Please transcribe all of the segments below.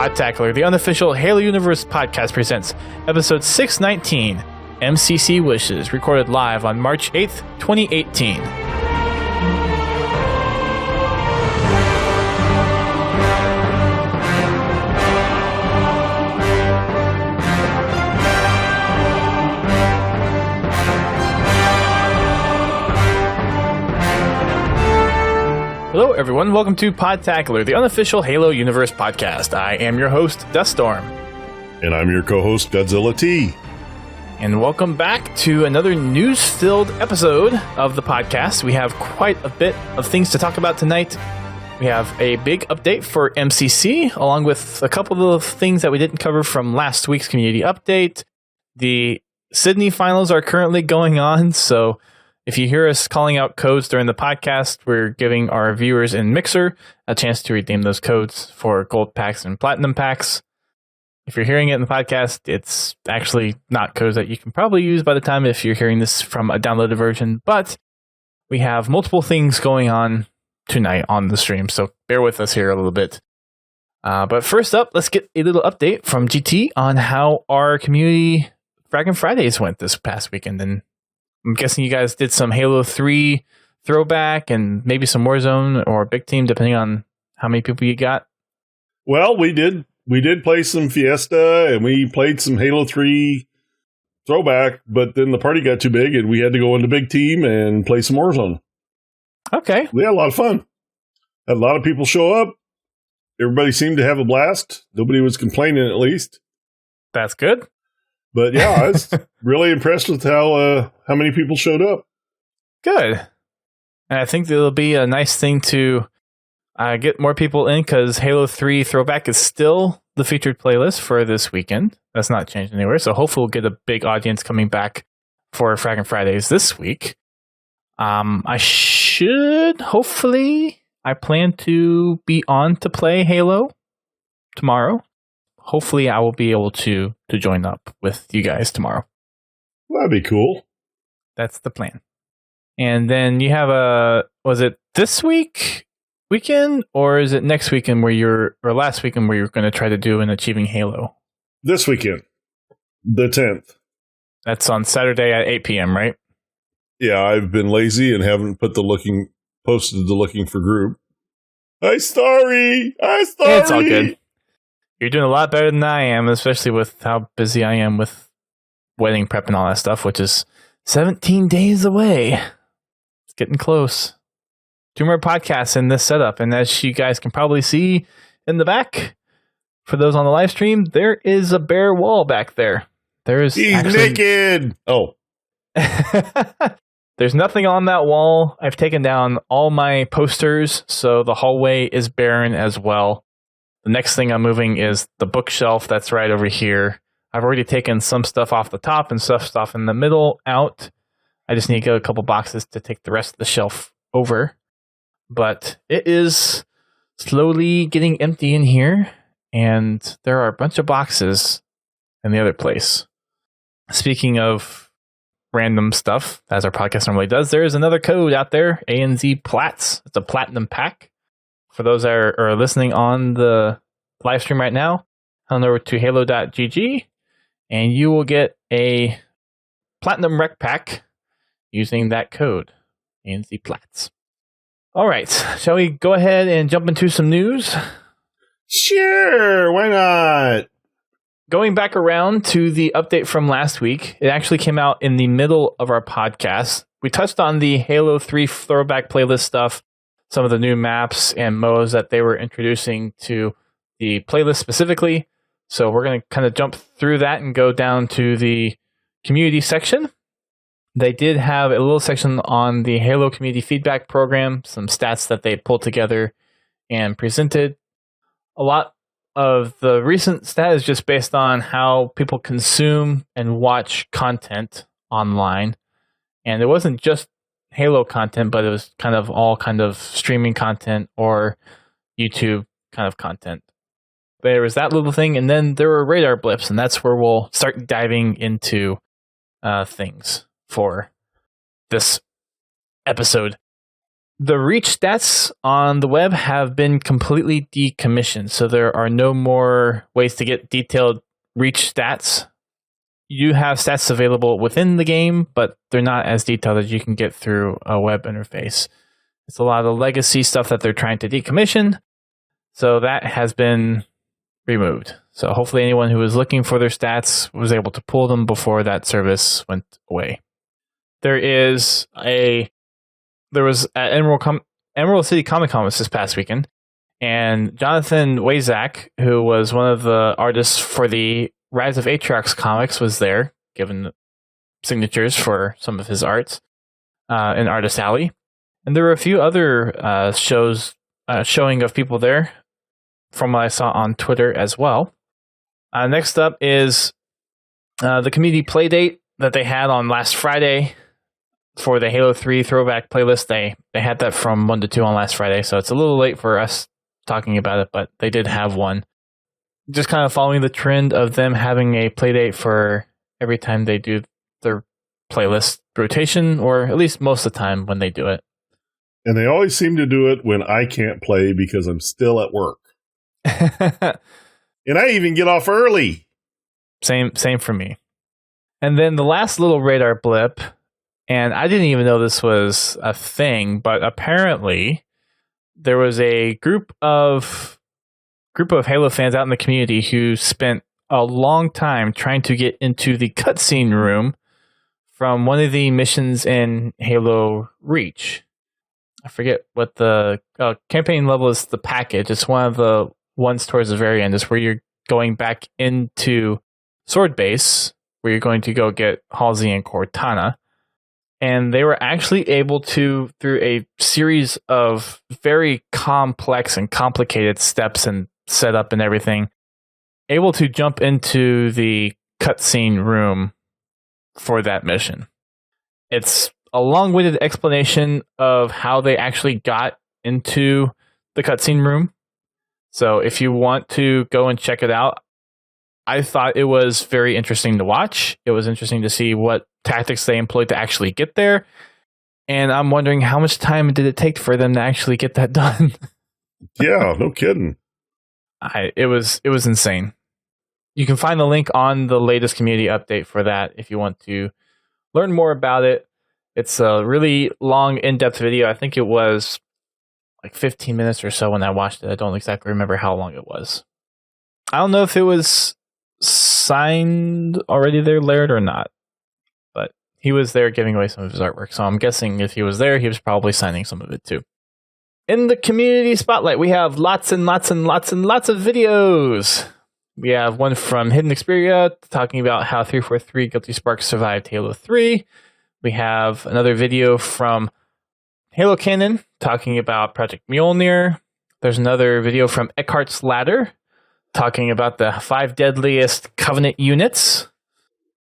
Podtacular, the unofficial Halo Universe podcast, presents episode 619, MCC Wishes, recorded live on March 8th, 2018. Hello, everyone. Welcome to Podtacular, the unofficial Halo Universe podcast. I am your host, Duststorm. And I'm your co-host, Godzilla T. And welcome back to another news-filled episode of the podcast. We have quite a bit of things to talk about tonight. We have a big update for MCC, along with a couple of things that we didn't cover from last week's community update. The Sydney finals are currently going on, so if you hear us calling out codes during the podcast, we're giving our viewers in Mixer a chance to redeem those codes for gold packs and platinum packs. If you're hearing it in the podcast, it's actually not codes that you can probably use by the time if you're hearing this from a downloaded version, but we have multiple things going on tonight on the stream, so bear with us here a little bit. But first up, let's get a little update from GT on how our community Fraggin' Fridays went this past weekend. And I'm guessing you guys did some Halo 3 throwback and maybe some Warzone or Big Team, depending on how many people you got. Well, we did play some Fiesta and we played some Halo 3 throwback, but then the party got too big and we had to go into Big Team and play some Warzone. Okay. We had a lot of fun. Had a lot of people show up. Everybody seemed to have a blast. Nobody was complaining, at least. That's good. But yeah, I was really impressed with how many people showed up. Good. And I think it'll be a nice thing to get more people in, because Halo 3 Throwback is still the featured playlist for this weekend. That's not changed anywhere. So hopefully we'll get a big audience coming back for Fraggin' Fridays this week. I plan to be on to play Halo tomorrow. Hopefully I will be able to join up with you guys tomorrow. That'd be cool. That's the plan. And then you have was it this weekend, or is it next weekend or last weekend where you're going to try to do an Achieving Halo? This weekend, the 10th. That's on Saturday at 8 p.m., right? Yeah, I've been lazy and haven't posted the looking for group. I'm sorry. It's all good. You're doing a lot better than I am, especially with how busy I am with wedding prep and all that stuff, which is 17 days away. It's getting close. 2 more podcasts in this setup, and as you guys can probably see in the back, for those on the live stream, there is a bare wall back there. He's naked! Oh. There's nothing on that wall. I've taken down all my posters, so the hallway is barren as well. The next thing I'm moving is the bookshelf that's right over here. I've already taken some stuff off the top and stuff in the middle out. I just need to get a couple boxes to take the rest of the shelf over. But it is slowly getting empty in here, and there are a bunch of boxes in the other place. Speaking of random stuff, as our podcast normally does, there is another code out there, ANZ Plats. It's a platinum pack. For those that are listening on the live stream right now, head on over to halo.gg and you will get a platinum rec pack using that code, ANZ Plats. All right, shall we go ahead and jump into some news? Sure, why not? Going back around to the update from last week, it actually came out in the middle of our podcast. We touched on the Halo 3 throwback playlist stuff, some of the new maps and modes that they were introducing to the playlist specifically. So we're going to kind of jump through that and go down to the community section. They did have a little section on the Halo community feedback program, some stats that they pulled together and presented. A lot of the recent stat is just based on how people consume and watch content online. And it wasn't just Halo content, but it was kind of all kind of streaming content or YouTube kind of content. There was that little thing, and then there were radar blips, and that's where we'll start diving into things for this episode. The Reach stats on the web have been completely decommissioned, so there are no more ways to get detailed Reach stats. You have stats available within the game, but they're not as detailed as you can get through a web interface. It's a lot of legacy stuff that they're trying to decommission, so that has been removed. So hopefully anyone who was looking for their stats was able to pull them before that service went away. There was at Emerald City Comic Con this past weekend, and Jonathan Wazak, who was one of the artists for the Rise of Atriox comics, was there, given signatures for some of his arts in Artist Alley. And there were a few other showing of people there from what I saw on Twitter as well. Next up is the community playdate that they had on last Friday for the Halo 3 throwback playlist. They had that from 1 to 2 on last Friday, so it's a little late for us talking about it, but they did have one. Just kind of following the trend of them having a playdate for every time they do their playlist rotation, or at least most of the time when they do it. And they always seem to do it when I can't play because I'm still at work. And I even get off early. Same for me. And then the last little radar blip, and I didn't even know this was a thing, but apparently there was a group of Halo fans out in the community who spent a long time trying to get into the cutscene room from one of the missions in Halo Reach. I forget what the campaign level is. The package. It's one of the ones towards the very end. Is where you're going back into Sword Base, where you're going to go get Halsey and Cortana. And they were actually able to, through a series of very complex and complicated steps and setup and everything, able to jump into the cutscene room for that mission. It's a long-winded explanation of how they actually got into the cutscene room. So if you want to go and check it out, I thought it was very interesting to watch. It was interesting to see what tactics they employed to actually get there. And I'm wondering how much time did it take for them to actually get that done? Yeah, no kidding. It was insane. You can find the link on the latest community update for that if you want to learn more about it. It's a really long, in-depth video. I think it was like 15 minutes or so when I watched it. I don't exactly remember how long it was. I don't know if it was signed already there, Laird, or not. But he was there giving away some of his artwork. So I'm guessing if he was there, he was probably signing some of it too. In the community spotlight, we have lots and lots and lots and lots of videos. We have one from Hidden Xperia talking about how 343 Guilty Sparks survived Halo 3. We have another video from Halo Canon talking about Project Mjolnir. There's another video from Eckhart's Ladder talking about the 5 deadliest Covenant units.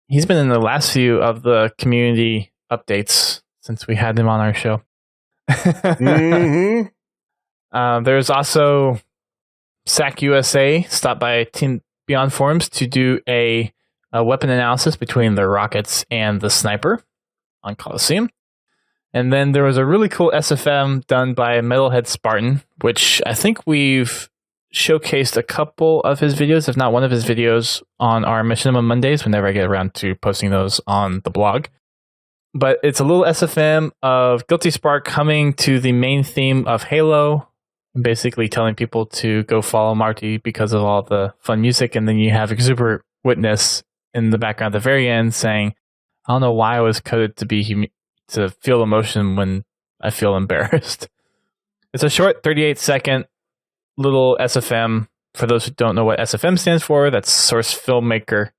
He's been in the last few of the community updates since we had him on our show. Mm-hmm. There's also SAC USA stopped by Team Beyond Forums to do a weapon analysis between the rockets and the sniper on Coliseum. And then there was a really cool SFM done by Metalhead Spartan, which I think we've showcased a couple of his videos, if not one of his videos, on our Mission on Mondays whenever I get around to posting those on the blog. But it's a little SFM of Guilty Spark coming to the main theme of Halo, and basically telling people to go follow Marty because of all the fun music. And then you have Exuberant Witness in the background at the very end saying, I don't know why I was coded to feel emotion when I feel embarrassed. It's a short 38-second little SFM. For those who don't know what SFM stands for, that's Source Filmmaker.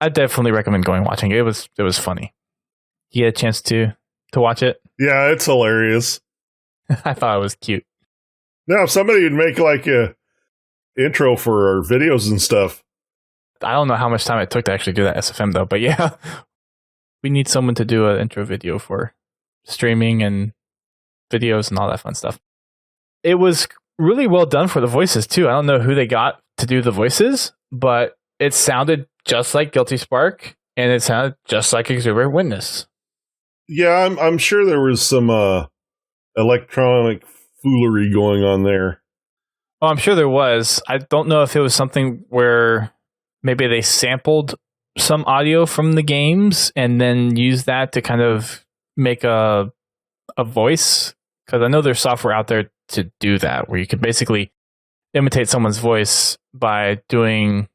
I definitely recommend going watching it. It was funny. You had a chance to watch it? Yeah, it's hilarious. I thought it was cute. Now, if somebody would make like a intro for our videos and stuff. I don't know how much time it took to actually do that SFM though, but yeah. We need someone to do an intro video for streaming and videos and all that fun stuff. It was really well done for the voices too. I don't know who they got to do the voices, but it sounded just like Guilty Spark and it sounded just like Exuberant Witness. Yeah, I'm sure there was some electronic foolery going on there. Oh, I'm sure there was. I don't know if it was something where maybe they sampled some audio from the games and then used that to kind of make a voice. Because I know there's software out there to do that, where you can basically imitate someone's voice by doing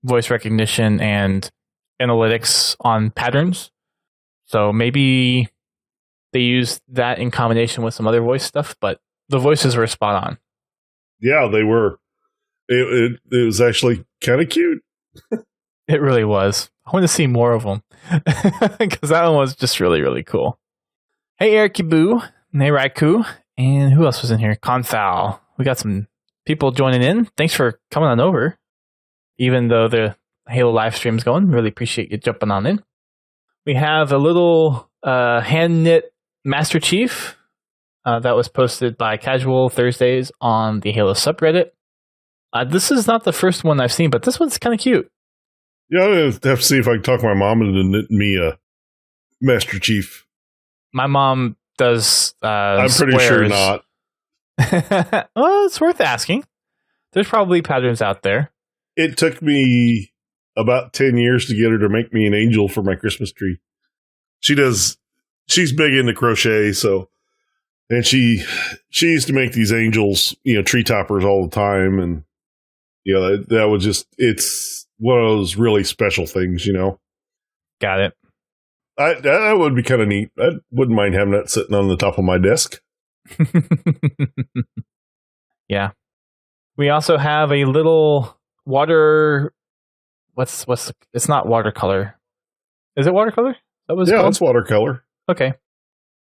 voice recognition and analytics on patterns. So maybe they used that in combination with some other voice stuff, but the voices were spot on. Yeah, they were. It was actually kind of cute. It really was. I want to see more of them because that one was just really, really cool. Hey, Eric Boo. Hey, Raikou. And who else was in here? Confal. We got some people joining in. Thanks for coming on over. Even though the Halo live stream's going, really appreciate you jumping on in. We have a little hand-knit Master Chief that was posted by Casual Thursdays on the Halo subreddit. This is not the first one I've seen, but this one's kind of cute. Yeah, I have to see if I can talk my mom into knit me a Master Chief. My mom does I'm pretty sure not. Well, it's worth asking. There's probably patterns out there. It took me about 10 years to get her to make me an angel for my Christmas tree. She's big into crochet, and she used to make these angels, tree toppers all the time, and that was it's one of those really special things, Got it. That would be kind of neat. I wouldn't mind having that sitting on the top of my desk. Yeah. We also have a little water. It's not watercolor. Is it watercolor? Yeah, it's watercolor. Okay.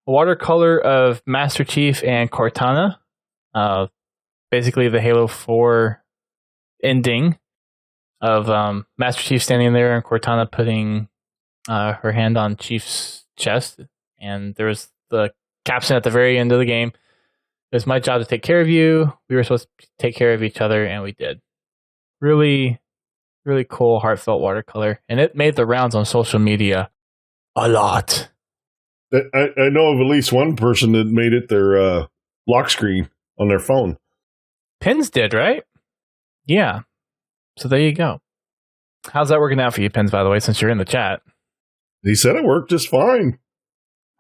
A watercolor of Master Chief and Cortana. Basically the Halo 4 ending of Master Chief standing there and Cortana putting her hand on Chief's chest. And there was the caption at the very end of the game. It was my job to take care of you. We were supposed to take care of each other, and we did. Really, really cool, heartfelt watercolor. And it made the rounds on social media a lot. I know of at least one person that made it their lock screen on their phone. Pins did, right? Yeah. So there you go. How's that working out for you, Pins, by the way, since you're in the chat? He said it worked just fine.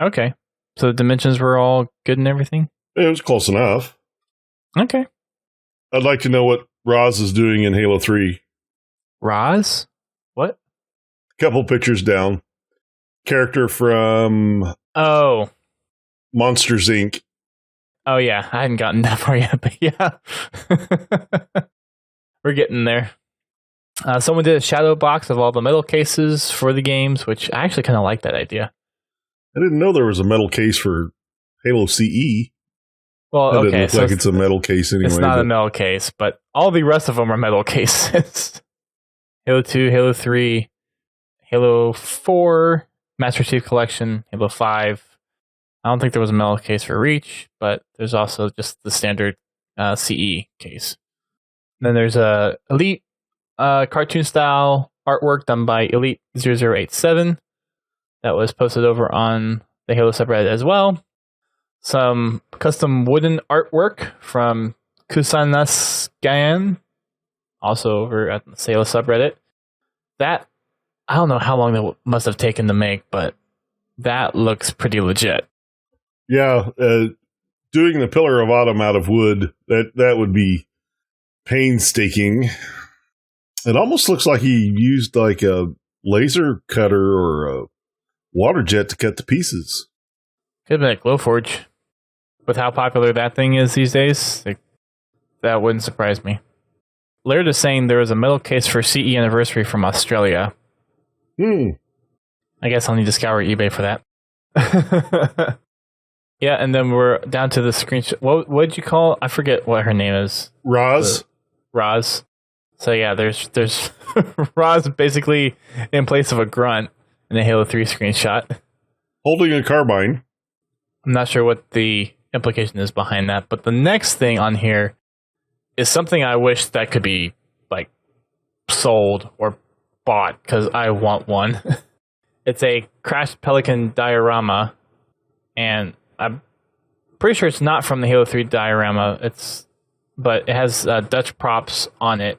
Okay. So the dimensions were all good and everything? It was close enough. Okay. I'd like to know what Roz is doing in Halo 3. Roz? What? A couple pictures down. Character from Monsters, Inc. Oh, yeah. I hadn't gotten that far yet, but yeah. We're getting there. Someone did a shadow box of all the metal cases for the games, which I actually kind of like that idea. I didn't know there was a metal case for Halo CE. Well, that okay. Doesn't look So like it's a metal case anyway. It's not a metal case, but all the rest of them are metal cases. Halo 2, Halo 3, Halo 4, Master Chief Collection, Halo 5. I don't think there was a metal case for Reach, but there's also just the standard CE case. Then there's a Elite cartoon style artwork done by Elite 0087 that was posted over on the Halo subreddit as well. Some custom wooden artwork from Kusanasgayan, also over at the Halo subreddit. That, I don't know how long that must have taken to make, but that looks pretty legit. Yeah, doing the Pillar of Autumn out of wood, that would be painstaking. It almost looks like he used like a laser cutter or a water jet to cut the pieces. Could have been a Glowforge. With how popular that thing is these days, that wouldn't surprise me. Laird is saying there was a metal case for CE Anniversary from Australia. I guess I'll need to scour eBay for that. Yeah, and then we're down to the screenshot. What did you call it? I forget what her name is. Roz. Roz. So yeah, there's Roz basically in place of a grunt in the Halo 3 screenshot. Holding a carbine. I'm not sure what the implication is behind that, but the next thing on here is something I wish that could be like sold or bought because I want one. It's a crashed pelican diorama, and I'm Pretty sure it's not from the Halo 3 diorama. But it has Dutch props on it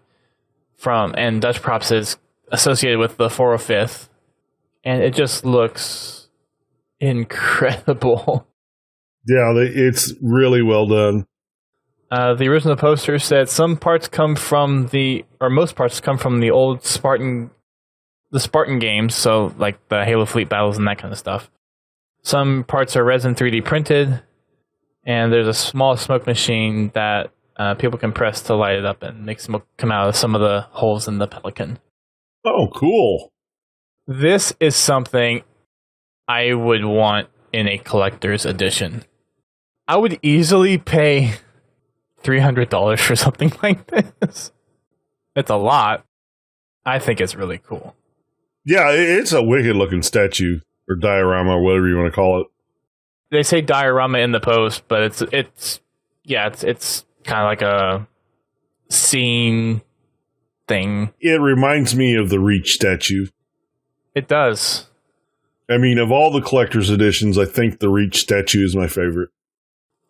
and Dutch props is associated with the 405th, and it just looks incredible. Yeah, it's really well done. The original poster said most parts come from the old Spartan games, so like the Halo Fleet battles and that kind of stuff. Some parts are resin 3D printed, and there's a small smoke machine that people can press to light it up and make smoke come out of some of the holes in the Pelican. Oh, cool. This is something I would want in a collector's edition. I would easily pay $300 for something like this. It's a lot. I think it's really cool. Yeah, it's a wicked looking statue or diorama or whatever you want to call it. They say diorama in the post, but it's kind of like a scene thing. It reminds me of the Reach statue. It does. I mean, of all the collector's editions, I think the Reach statue is my favorite.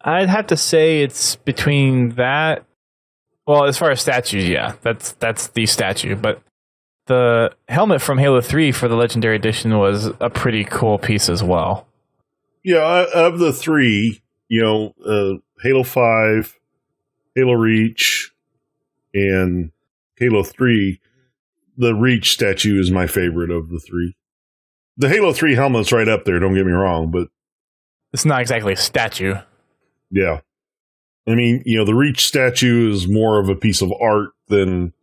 I'd have to say it's between that. Well, as far as statues, yeah, that's the statue. But the helmet from Halo 3 for the Legendary Edition was a pretty cool piece as well. Yeah, of the three, Halo 5, Halo Reach, and Halo 3, the Reach statue is my favorite of the three. The Halo 3 helmet's right up there, don't get me wrong, but it's not exactly a statue. Yeah. I mean, the Reach statue is more of a piece of art than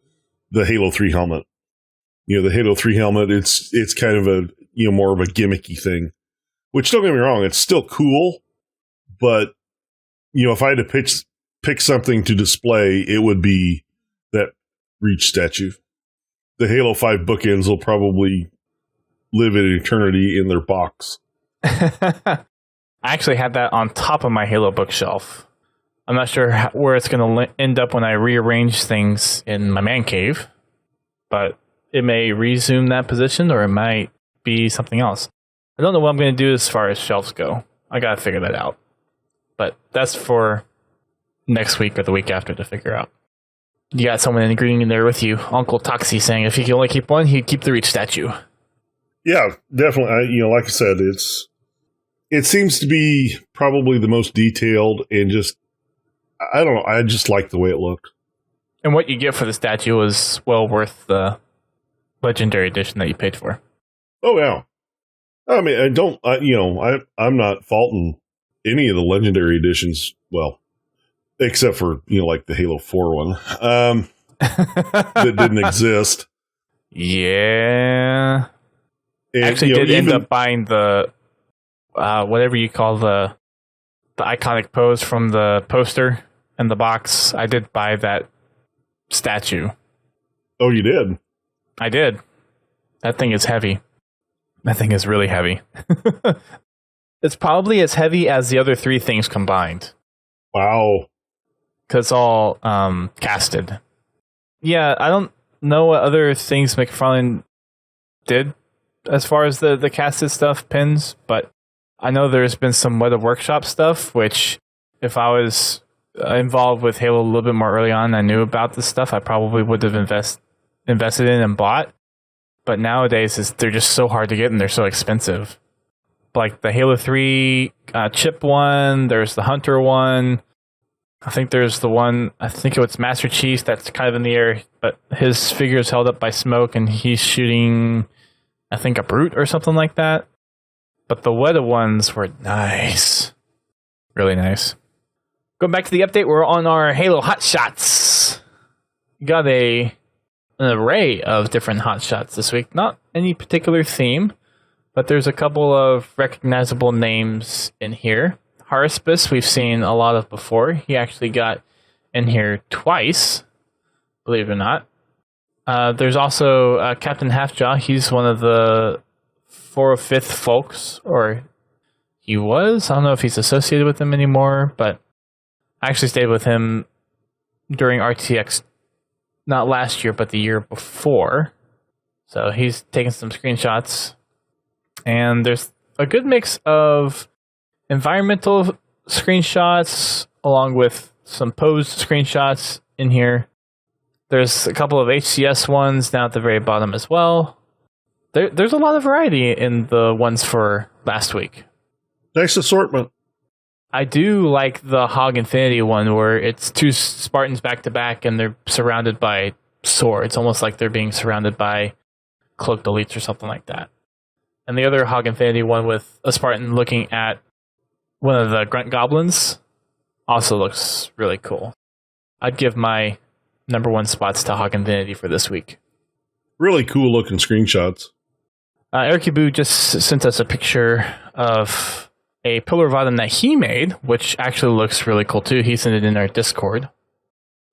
the Halo 3 helmet. The Halo 3 helmet, it's kind of a, more of a gimmicky thing. Which, don't get me wrong, it's still cool, but, if I had to pick something to display, it would be that Reach statue. The Halo 5 bookends will probably live in eternity in their box. I actually had that on top of my Halo bookshelf. I'm not sure where it's going to end up when I rearrange things in my man cave, but it may resume that position or it might be something else. I don't know what I'm going to do as far as shelves go. I got to figure that out. But that's for next week or the week after to figure out. You got someone agreeing in there with you. Uncle Toxie saying if he could only keep one, he'd keep the Reach statue. Yeah, definitely. Like I said, it seems to be probably the most detailed and just, I don't know, I just like the way it looked. And what you get for the statue is well worth the Legendary Edition that you paid for. Oh, yeah. I mean, I'm not faulting any of the Legendary Editions, well, except for, like the Halo 4 one, that didn't exist. Yeah. And, I actually did end up buying the whatever you call the iconic pose from the poster and the box. I did buy that statue. Oh, you did? I did. That thing is heavy. That thing is really heavy. It's probably as heavy as the other three things combined. Wow. Because it's all casted. Yeah, I don't know what other things McFarlane did as far as the casted stuff, pins, but I know there's been some Weta Workshop stuff, which if I was involved with Halo a little bit more early on, I knew about this stuff, I probably would have invested in and bought. But nowadays, they're just so hard to get and they're so expensive. Like the Halo 3 chip one, there's the Hunter one. I think there's the one, I think it's Master Chief that's kind of in the air, but his figure is held up by smoke and he's shooting, I think, a Brute or something like that. But the Weta ones were nice. Really nice. Going back to the update, we're on our Halo hotshots. We got an array of different hotshots this week. Not any particular theme, but there's a couple of recognizable names in here. Haraspis, we've seen a lot of before. He actually got in here twice, believe it or not. There's also Captain Halfjaw. He's one of the 405th folks, or he was. I don't know if he's associated with them anymore, but I actually stayed with him during RTX, not last year, but the year before. So he's taking some screenshots. And there's a good mix of environmental screenshots along with some posed screenshots in here. There's a couple of HCS ones down at the very bottom as well. There's a lot of variety in the ones for last week. Nice assortment. I do like the Hog Infinity one where it's two Spartans back to back and they're surrounded by swords. Almost like they're being surrounded by cloaked elites or something like that. And the other Hog Infinity one with a Spartan looking at one of the grunt goblins also looks really cool. I'd give my number one spots to Hog Infinity for this week. Really cool looking screenshots. Erkibu just sent us a picture of a Pillar of Autumn that he made, which actually looks really cool too. He sent it in our Discord.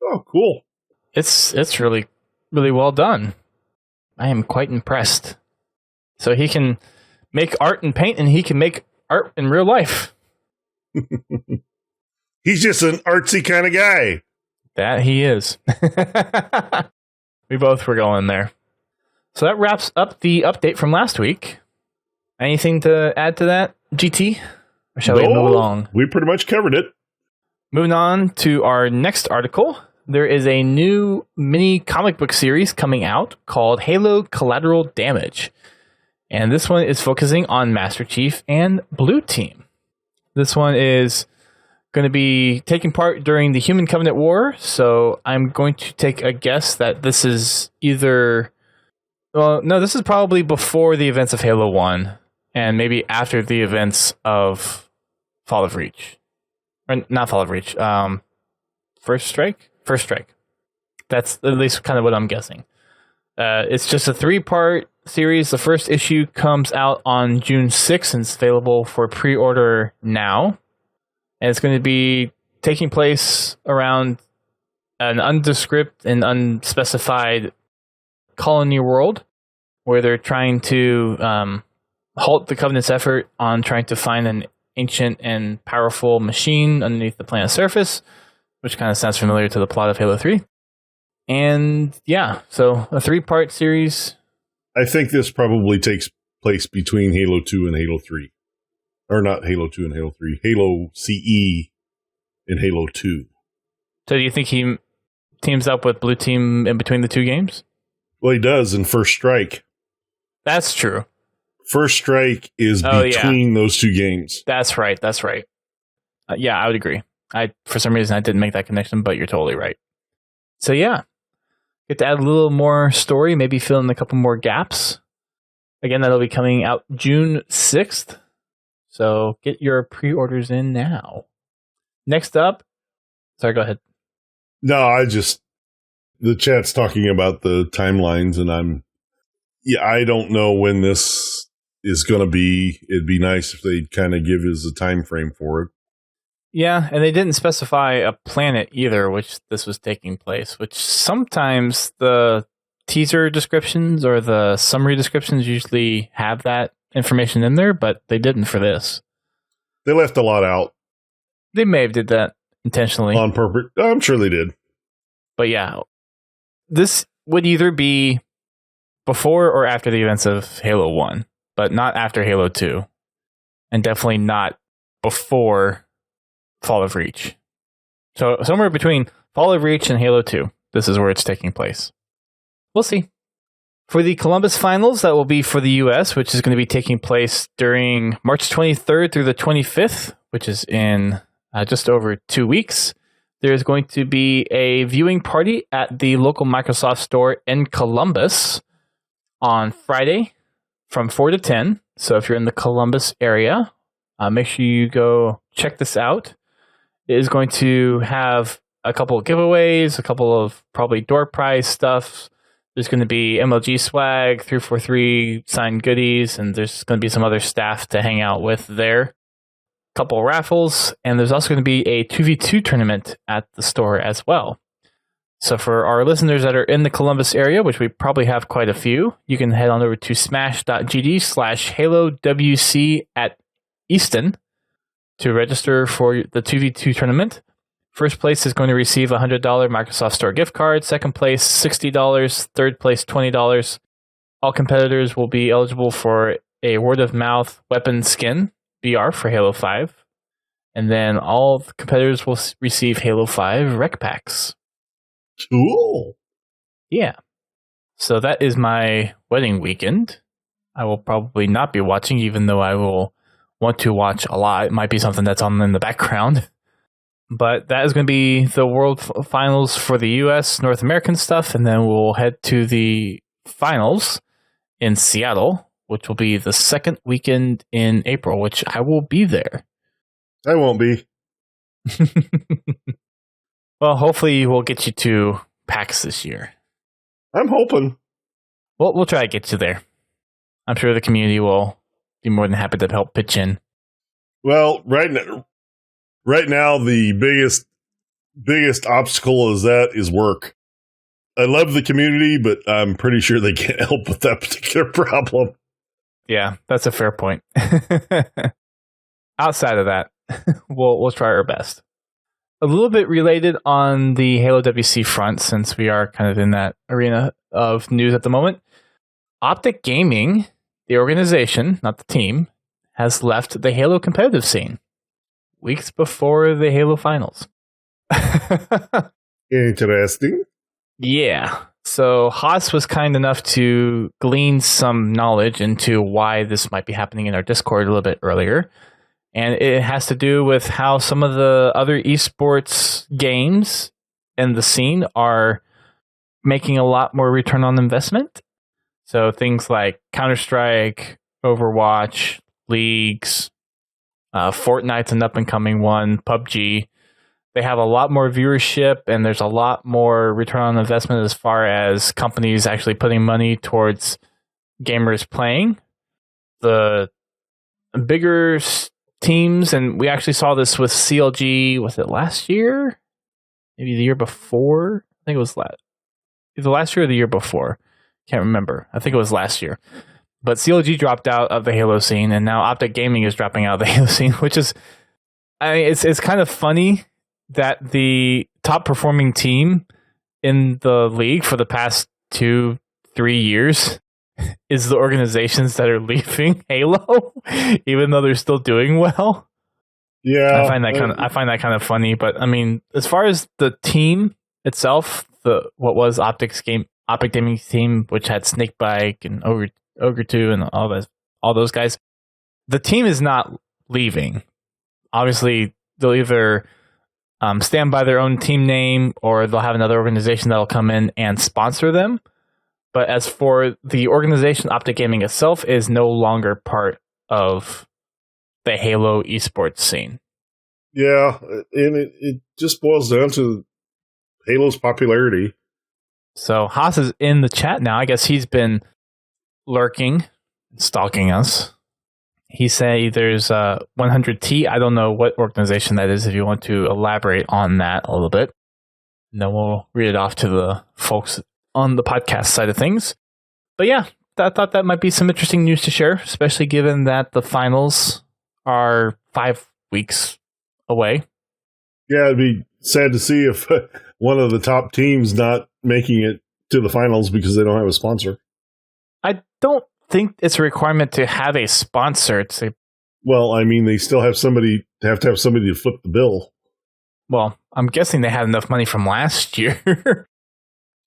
Oh, cool. It's really, really well done. I am quite impressed. So he can make art and paint, and he can make art in real life. He's just an artsy kind of guy. That he is. We both were going there. So that wraps up the update from last week. Anything to add to that, GT? Or shall we move along? We pretty much covered it. Moving on to our next article. There is a new mini comic book series coming out called Halo Collateral Damage. And this one is focusing on Master Chief and Blue Team. This one is going to be taking part during the Human Covenant War. So I'm going to take a guess that this is either... Well, no, this is probably before the events of Halo 1. And maybe after the events of Fall of Reach. Or not Fall of Reach. First Strike? First Strike. That's at least kind of what I'm guessing. It's just a 3-part series. The first issue comes out on June 6th and it's available for pre-order now. And it's going to be taking place around an undescript and unspecified colony world where they're trying to halt the Covenant's effort on trying to find an ancient and powerful machine underneath the planet's surface, which kind of sounds familiar to the plot of Halo 3. And yeah, so a 3-part series. I think this probably takes place between Halo 2 and Halo 3. Or not Halo 2 and Halo 3. Halo CE and Halo 2. So do you think he teams up with Blue Team in between the two games? Well, he does in First Strike. That's true. First Strike is between those two games. That's right. Yeah, I would agree. For some reason, I didn't make that connection, but you're totally right. So yeah, get to add a little more story, maybe fill in a couple more gaps. Again, that'll be coming out June 6th. So get your pre-orders in now. Next up, sorry, go ahead. No, the chat's talking about the timelines, and I don't know when this is going to be. It'd be nice if they'd kind of give us a time frame for it. Yeah, and they didn't specify a planet either, which this was taking place, which sometimes the teaser descriptions or the summary descriptions usually have that information in there, but they didn't for this. They left a lot out. They may have did that intentionally. On purpose. I'm sure they did. But yeah, this would either be before or after the events of Halo 1, but not after Halo 2. And definitely not before Fall of Reach. So somewhere between Fall of Reach and Halo 2, this is where it's taking place. We'll see. For the Columbus Finals, that will be for the US, which is going to be taking place during March 23rd through the 25th, which is in just over 2 weeks. There's going to be a viewing party at the local Microsoft store in Columbus on Friday from 4 to 10. So if you're in the Columbus area, make sure you go check this out. It is going to have a couple of giveaways, a couple of probably door prize stuff. There's going to be MLG swag, 343 signed goodies, and there's going to be some other staff to hang out with there. Couple of raffles, and there's also going to be a 2v2 tournament at the store as well. So for our listeners that are in the Columbus area, which we probably have quite a few, you can head on over to smash.gd/HaloWC at Easton to register for the 2v2 tournament. First place is going to receive a $100 Microsoft Store gift card. Second place, $60. Third place, $20. All competitors will be eligible for a word-of-mouth weapon skin VR for Halo 5. And then all the competitors will receive Halo 5 rec packs. Cool. Yeah. So that is my wedding weekend. I will probably not be watching, even though I will want to watch a lot. It might be something that's on in the background. But that is going to be the World Finals for the U.S. North American stuff. And then we'll head to the finals in Seattle, which will be the second weekend in April, which I will be there. I won't be. Well, hopefully we'll get you to PAX this year. I'm hoping. Well, we'll try to get you there. I'm sure the community will be more than happy to help pitch in. Well, right now the biggest obstacle is work. I love the community, but I'm pretty sure they can't help with that particular problem. Yeah, that's a fair point. Outside of that, we'll try our best. A little bit related on the Halo WC front, since we are kind of in that arena of news at the moment. Optic Gaming, the organization, not the team, has left the Halo competitive scene weeks before the Halo finals. Interesting. Yeah. So Haas was kind enough to glean some knowledge into why this might be happening in our Discord a little bit earlier. And it has to do with how some of the other esports games in the scene are making a lot more return on investment. So things like Counter-Strike, Overwatch, Leagues, Fortnite's an up-and-coming one, PUBG. They have a lot more viewership, and there's a lot more return on investment as far as companies actually putting money towards gamers playing. The bigger teams, and we actually saw this with CLG, was it last year? Maybe the year before? I think it was either last year or the year before. Can't remember. I think it was last year. But CLG dropped out of the Halo scene, and now Optic Gaming is dropping out of the Halo scene, which is, I mean, it's kind of funny that the top performing team in the league for the past 2-3 years is the organizations that are leaving Halo, even though they're still doing well. Yeah, I find that kind of funny. But I mean, as far as the team itself, what was Optic Gaming's team, which had Snakebite and Ogre 2 and all those guys, the team is not leaving. Obviously, they'll either stand by their own team name, or they'll have another organization that'll come in and sponsor them. But as for the organization, Optic Gaming itself is no longer part of the Halo esports scene. Yeah, and it just boils down to Halo's popularity. So Haas is in the chat now. I guess he's been lurking, stalking us. He say there's 100T. I don't know what organization that is, if you want to elaborate on that a little bit. And then we'll read it off to the folks on the podcast side of things. But yeah, I thought that might be some interesting news to share, especially given that the finals are 5 weeks away. Yeah, it'd be sad to see if one of the top teams not making it to the finals because they don't have a sponsor. I don't think it's a requirement to have a sponsor. Well, I mean, they still have to have somebody to flip the bill. Well, I'm guessing they had enough money from last year.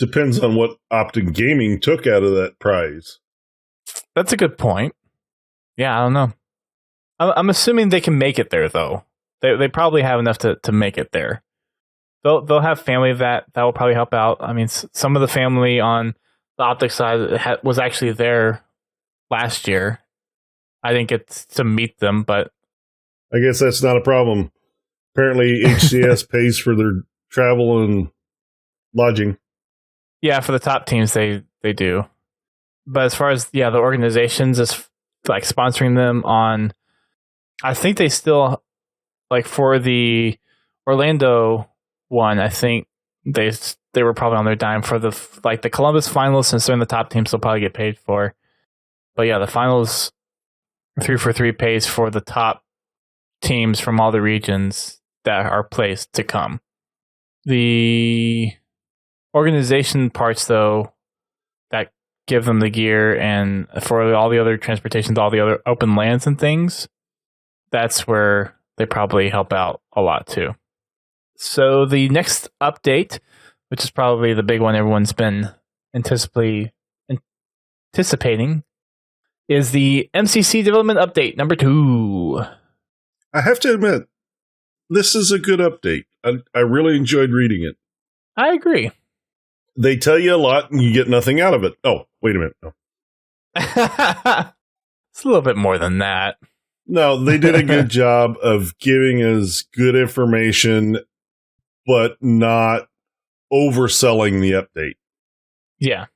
Depends on what Optic Gaming took out of that prize. That's a good point. Yeah, I don't know. I'm assuming they can make it there, though. They probably have enough to make it there. They'll have family that will probably help out. I mean, some of the family on the Optic side was actually there last year. I didn't get to meet them, but I guess that's not a problem. Apparently, HCS pays for their travel and lodging. Yeah, for the top teams, they do. But as far as the organizations, is like sponsoring them on, I think they still, like for the Orlando one, I think they were probably on their dime. For the Columbus finals, since they're in the top teams, they'll probably get paid for. But yeah, the finals 3-for-3 pays for the top teams from all the regions that are placed to come. The organization parts, though, that give them the gear and for all the other transportation to all the other open lands and things, that's where they probably help out a lot too. So the next update, which is probably the big one everyone's been anticipating, is the MCC development update number 2. I have to admit, this is a good update. I really enjoyed reading it. I agree. They tell you a lot and you get nothing out of it. Oh, wait a minute. No. It's a little bit more than that. No, they did a good job of giving us good information, but not overselling the update. Yeah.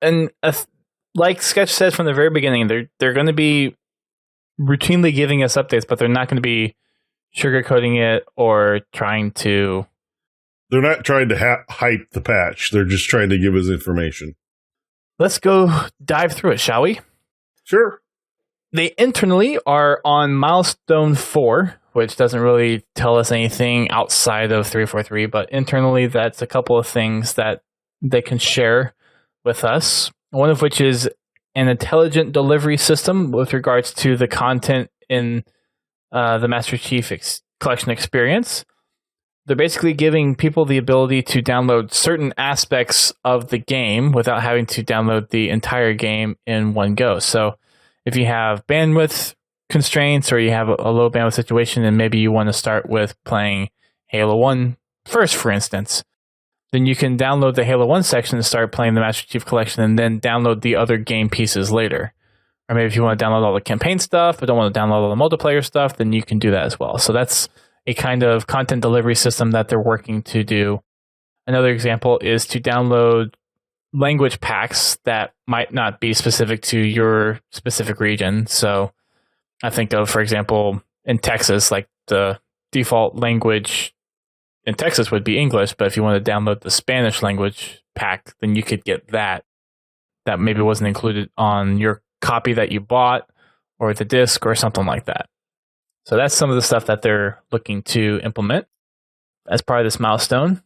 And like Sketch said from the very beginning, they're going to be routinely giving us updates, but they're not going to be sugarcoating it or trying to... They're not trying to hype the patch. They're just trying to give us information. Let's go dive through it, shall we? Sure. They internally are on milestone 4, which doesn't really tell us anything outside of 343, but internally that's a couple of things that they can share with us. One of which is an intelligent delivery system with regards to the content in the Master Chief Collection experience. They're basically giving people the ability to download certain aspects of the game without having to download the entire game in one go. So if you have bandwidth constraints or you have a low bandwidth situation and maybe you want to start with playing Halo 1 first, for instance, then you can download the Halo 1 section and start playing the Master Chief Collection and then download the other game pieces later. Or maybe if you want to download all the campaign stuff but don't want to download all the multiplayer stuff, then you can do that as well. So that's a kind of content delivery system that they're working to do. Another example is to download language packs that might not be specific to your specific region. So I think of, for example, in Texas, like the default language in Texas would be English, but if you want to download the Spanish language pack, then you could get that. That maybe wasn't included on your copy that you bought or the disc or something like that. So that's some of the stuff that they're looking to implement as part of this milestone.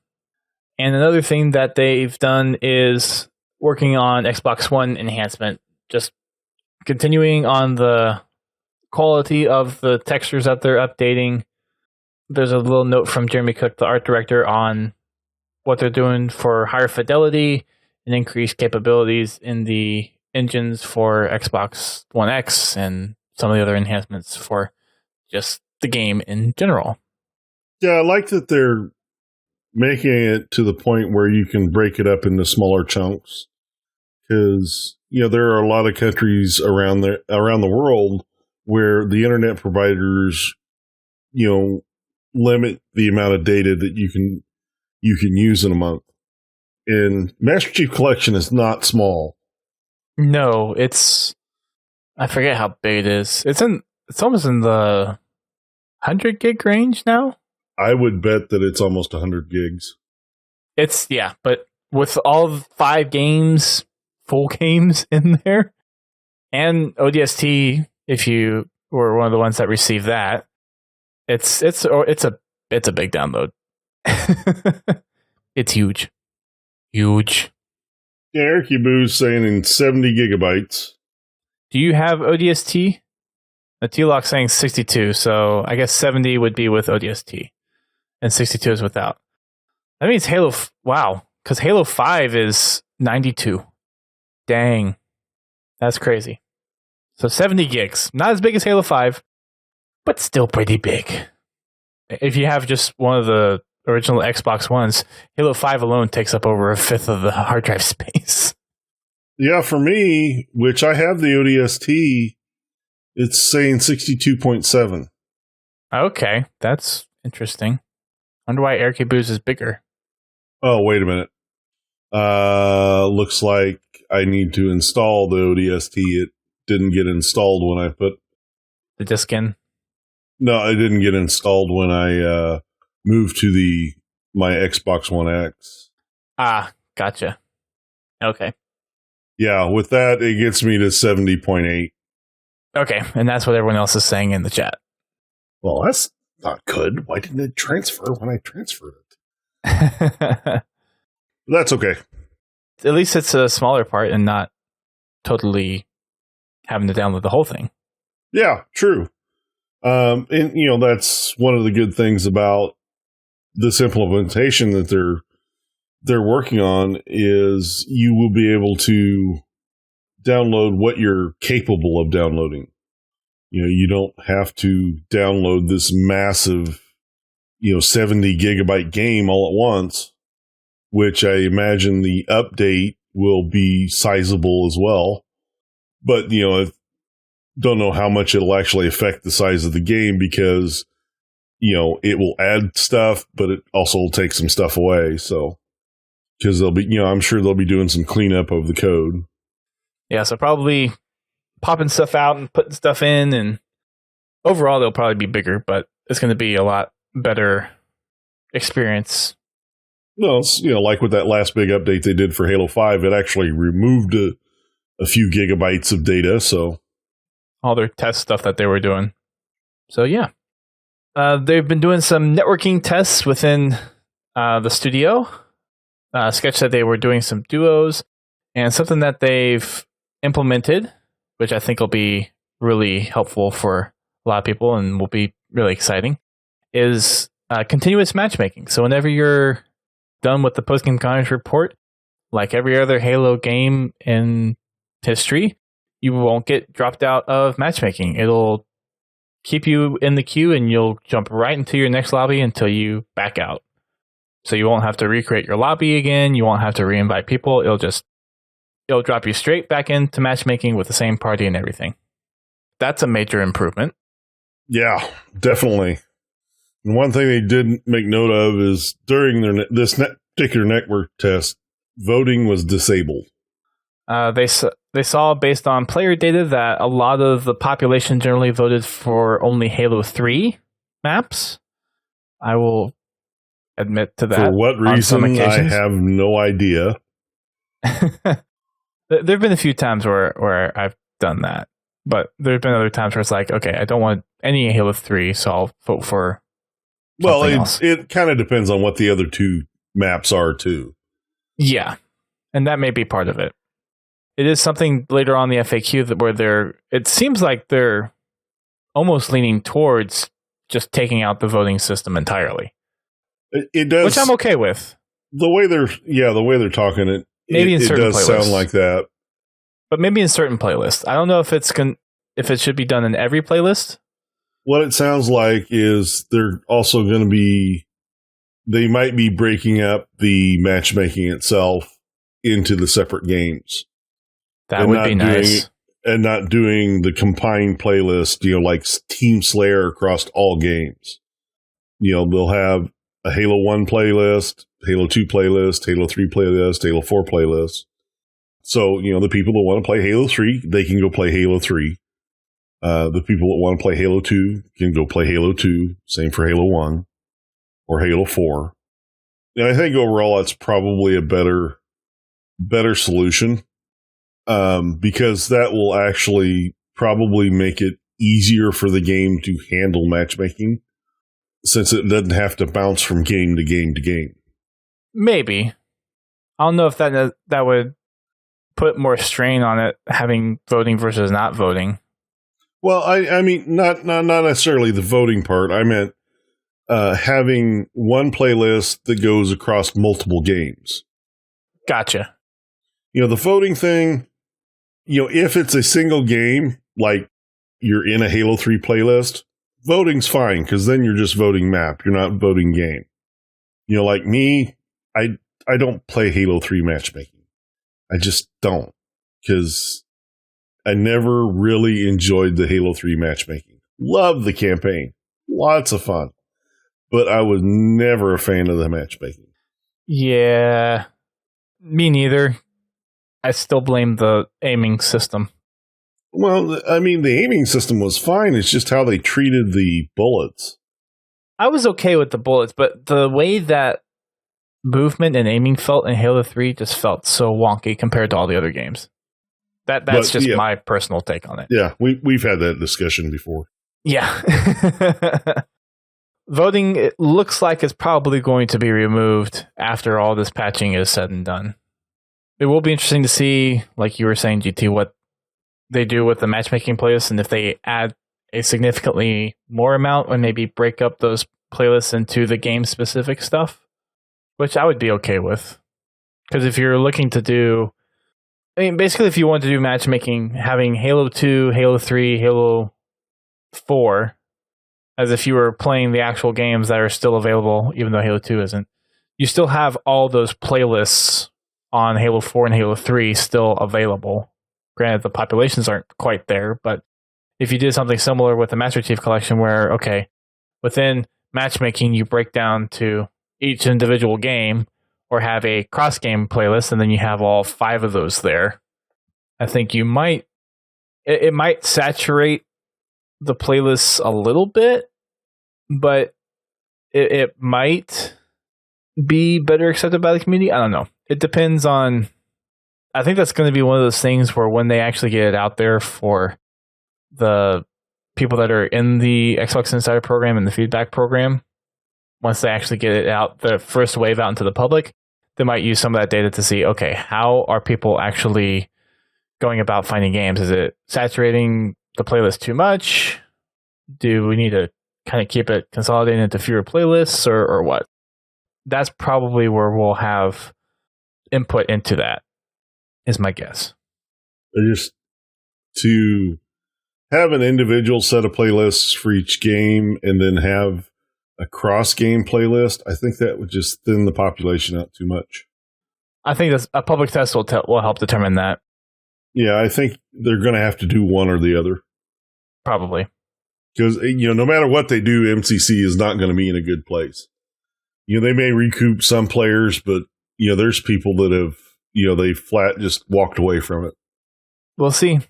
And another thing that they've done is working on Xbox One enhancement, just continuing on the quality of the textures that they're updating. There's a little note from Jeremy Cook, the art director, on what they're doing for higher fidelity and increased capabilities in the engines for Xbox One X and some of the other enhancements for just the game in general. Yeah, I like that they're making it to the point where you can break it up into smaller chunks. Because, there are a lot of countries around the world where the internet providers, limit the amount of data that you can use in a month. And Master Chief Collection is not small. No, I forget how big it is. It's almost in the 100 gig range now. I would bet that it's almost 100 gigs. But with all 5 games, full games in there, and ODST, if you were one of the ones that received that, it's a big download. It's huge. Huge. Yeah, Eric Yabu's saying in 70 gigabytes. Do you have ODST? T-Lock's saying 62, so I guess 70 would be with ODST, and 62 is without. That means Halo... Wow, because Halo 5 is 92. Dang. That's crazy. So 70 gigs. Not as big as Halo 5, but still pretty big. If you have just one of the original Xbox Ones, Halo 5 alone takes up over a fifth of the hard drive space. Yeah, for me, which I have the ODST, it's saying 62.7. Okay, that's interesting. Wonder why Air Caboose is bigger. Oh, wait a minute. Looks like I need to install the ODST. It didn't get installed when I put the disc in. No, it didn't get installed when I moved to my Xbox One X. Ah, gotcha. Okay. Yeah, with that, it gets me to 70.8. Okay, and that's what everyone else is saying in the chat. Well, that's not good. Why didn't it transfer when I transferred it? That's okay. At least it's a smaller part and not totally having to download the whole thing. Yeah, true. And that's one of the good things about this implementation that they're working on is you will be able to download what you're capable of downloading. You don't have to download this massive, 70 gigabyte game all at once, which I imagine the update will be sizable as well. But, I don't know how much it'll actually affect the size of the game because, it will add stuff, but it also will take some stuff away. So, because they'll be, I'm sure they'll be doing some cleanup of the code. Yeah, so probably popping stuff out and putting stuff in, and overall they'll probably be bigger, but it's going to be a lot better experience. Well, it's, like with that last big update they did for Halo 5, it actually removed a few gigabytes of data, so all their test stuff that they were doing. So yeah. They've been doing some networking tests within the studio. Sketch said they were doing some duos, and something that they've implemented, which I think will be really helpful for a lot of people and will be really exciting, is continuous matchmaking. So whenever you're done with the post-game content report, like every other Halo game in history, you won't get dropped out of matchmaking. It'll keep you in the queue and you'll jump right into your next lobby until you back out. So you won't have to recreate your lobby again. You won't have to reinvite people. It'll drop you straight back into matchmaking with the same party and everything. That's a major improvement. Yeah, definitely. And one thing they didn't make note of is during this particular network test, voting was disabled. They saw based on player data that a lot of the population generally voted for only Halo 3 maps. I will admit to that. For what reason, I have no idea. There have been a few times where I've done that, but there have been other times where it's like, okay, I don't want any Halo 3, so I'll vote for something else. It kind of depends on what the other two maps are, too. Yeah, and that may be part of it. It is something later on in the FAQ where it seems like they're almost leaning towards just taking out the voting system entirely. It does, which I'm okay with. The way they're talking it. Maybe in certain playlists. It does sound like that. But maybe in certain playlists. I don't know if it should be done in every playlist. What it sounds like is they're also going to be, they might be breaking up the matchmaking itself into the separate games. That would be nice. And not doing the combined playlist, like Team Slayer across all games. They'll have a Halo 1 playlist, Halo 2 playlist, Halo 3 playlist, Halo 4 playlist. So, the people that want to play Halo 3, they can go play Halo 3. The people that want to play Halo 2 can go play Halo 2. Same for Halo 1 or Halo 4. And I think overall that's probably a better solution. Because that will actually probably make it easier for the game to handle matchmaking, since it doesn't have to bounce from game to game to game. Maybe. I don't know if that would put more strain on it, having voting versus not voting. Well, I mean, not necessarily the voting part. I meant having one playlist that goes across multiple games. Gotcha. The voting thing, if it's a single game, like you're in a Halo 3 playlist, voting's fine, because then you're just voting map. You're not voting game. Like me, I don't play Halo 3 matchmaking. I just don't, because I never really enjoyed the Halo 3 matchmaking. Love the campaign. Lots of fun. But I was never a fan of the matchmaking. Yeah, me neither. I still blame the aiming system. Well, I mean, the aiming system was fine. It's just how they treated the bullets. I was okay with the bullets, but the way that movement and aiming felt in Halo 3 just felt so wonky compared to all the other games. That's just my personal take on it. Yeah, we've had that discussion before. Yeah. Voting, it looks like it's probably going to be removed after all this patching is said and done. It will be interesting to see, like you were saying, GT, what they do with the matchmaking playlist, and if they add a significantly more amount and maybe break up those playlists into the game specific stuff, which I would be okay with. Because if you're looking to do, I mean, basically, if you want to do matchmaking, having Halo 2, Halo 3, Halo 4, as if you were playing the actual games that are still available, even though Halo 2 isn't, you still have all those playlists on Halo 4 and Halo 3 still available. Granted, the populations aren't quite there, but if you did something similar with the Master Chief Collection where, okay, within matchmaking, you break down to each individual game or have a cross-game playlist, and then you have all 5 of those there, I think you might, it might saturate the playlists a little bit, but it might be better accepted by the community. I don't know. It depends on, I think that's going to be one of those things where when they actually get it out there for the people that are in the Xbox Insider program and the feedback program, once they actually get it out, the first wave out into the public, they might use some of that data to see, okay, how are people actually going about finding games? Is it saturating the playlist too much? Do we need to kind of keep it consolidated into fewer playlists or what? That's probably where we'll have input into that, is my guess. Just to have an individual set of playlists for each game and then have a cross-game playlist, I think that would just thin the population out too much. I think a public test will help determine that. Yeah, I think they're going to have to do one or the other. Probably. Because, no matter what they do, MCC is not going to be in a good place. They may recoup some players, but, there's people that have, they flat just walked away from it. We'll see.